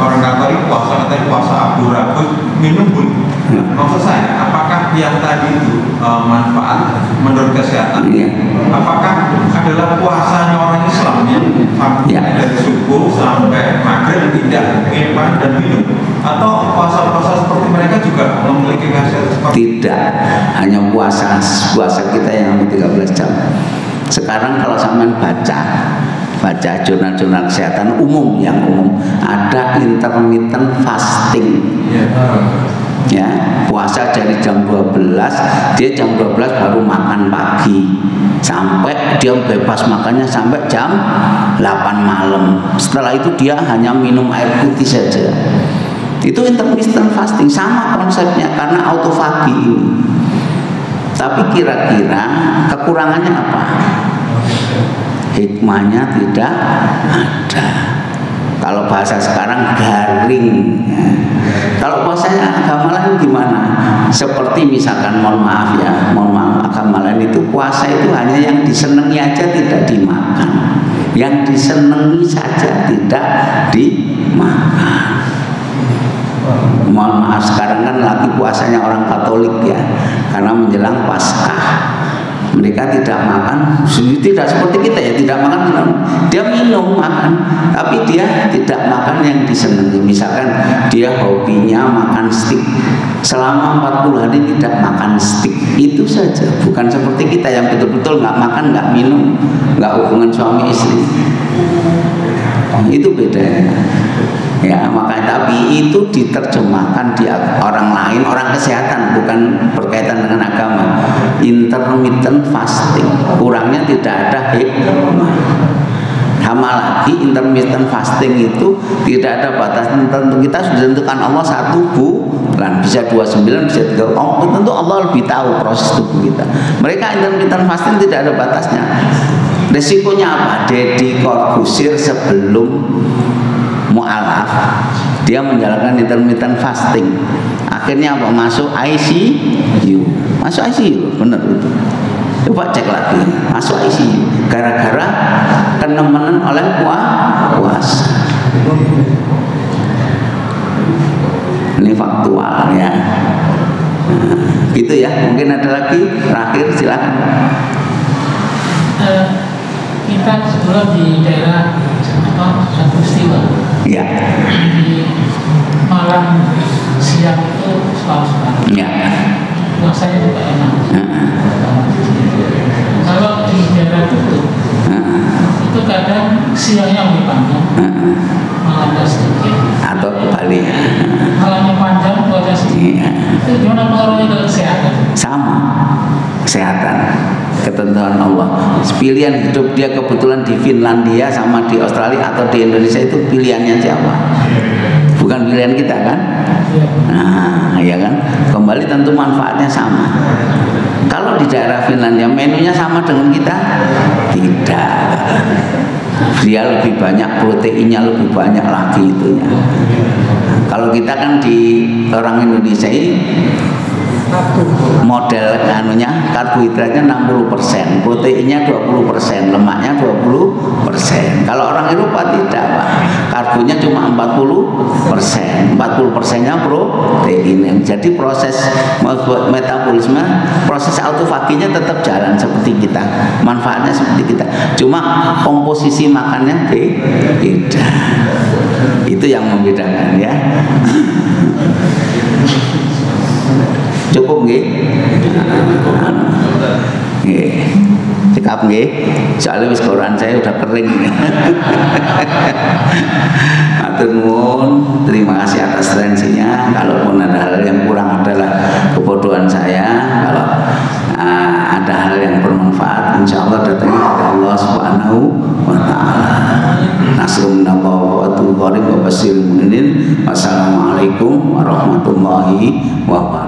orang Katolik puasa, katanya puasa abu-abu, minum pun. Maksud saya, apakah yang tadi itu manfaat menurut kesehatan? Apakah adalah puasanya orang Islam yang dari subuh sampai maghrib tidak makan dan minum? Atau puasa-puasa seperti mereka juga memiliki khasiat seperti tidak, hanya puasa kita yang 13 jam. Sekarang kalau sampean baca jurnal-jurnal kesehatan umum, yang umum ada intermittent fasting. Ya, puasa dari jam 12, dia jam 12 baru makan pagi sampai dia bebas makannya sampai jam 8 malam. Setelah itu dia hanya minum air putih saja. Itu intermittent fasting, sama konsepnya karena autofagi ini. Tapi kira-kira kekurangannya apa? Hikmahnya tidak ada. Kalau bahasa sekarang garing. Kalau puasanya agama lain gimana? Seperti misalkan, mohon maaf, agama lain itu puasa itu hanya yang disenangi aja tidak dimakan, yang disenangi saja tidak dimakan. Mohon maaf, sekarang kan lagi puasanya orang Katolik ya, karena menjelang Paskah. Mereka tidak makan, tidak seperti kita ya, tidak makan minum. Dia minum makan, tapi dia tidak makan yang disenangi. Misalkan dia hobinya makan steak, selama 40 hari tidak makan steak, itu saja. Bukan seperti kita yang betul-betul nggak makan, nggak minum, nggak hubungan suami istri. Itu bedanya. Ya, makanya tapi itu diterjemahkan di orang lain, orang kesehatan, bukan berkaitan dengan agama. Intermittent fasting, kurangnya tidak ada hikmah. Sama lagi intermittent fasting itu tidak ada batas tertentu. Kita sudah tentukan Allah 1 bulan, bisa 29, bisa 3. Tentu Allah lebih tahu proses tubuh kita. Mereka intermittent fasting tidak ada batasnya. Resikonya apa? Deddy Corbuzier sebelum mu'alaf dia menjalankan intermittent fasting, akhirnya apa? Masuk ICU, benar itu. Coba cek lagi, masuk ICU gara-gara kenemenan oleh puasa. Ini faktual ya. Gitu ya. Mungkin ada lagi terakhir, silakan. Kita sebelum di daerah satu peristiwa. Ya. Di malam siang itu selalu. Ya. rasanya juga enak. Kalau di daerah tutup itu kadang siangnya lebih panjang, malamnya sedikit, atau kebalik. malamnya panjang, puasa sedikit. Itu gimana pengaruhnya ke kesehatan? Sama, kesehatan, ketentuan Allah. Pilihan hidup dia kebetulan di Finlandia sama di Australia atau di Indonesia itu pilihannya siapa? Bukan pilihan kita kan? Nah, ya kan? Kembali tentu manfaatnya sama. Kalau di daerah Finlandia menunya sama dengan kita? Tidak. Dia lebih banyak proteinnya, lebih banyak lagi itunya. Kalau kita kan di orang Indonesia ini model anunya karbohidratnya 60%, proteinnya 20%, lemaknya 20%. Kalau orang Eropa tidak, Pak. Karbonya cuma 40%. 40%-nya protein. Jadi proses metabolisme, proses autofaginya tetap jalan seperti kita. Manfaatnya seperti kita. Cuma komposisi makannya beda. Itu yang membedakan ya. Cukup nggih? Nggih. Cekap nggih. Soalnya wis koran saya udah kering. Matur nuwun, terima kasih atas referensinya. Kalaupun ada hal yang kurang adalah kebodohan saya. Kalau ada hal yang bermanfaat, insyaallah datangnya kepada Allah Subhanahu wa taala. Nasrun minallah wa tuqarib wa basyiril mu'minin. Wassalamualaikum warahmatullahi wabarakatuh.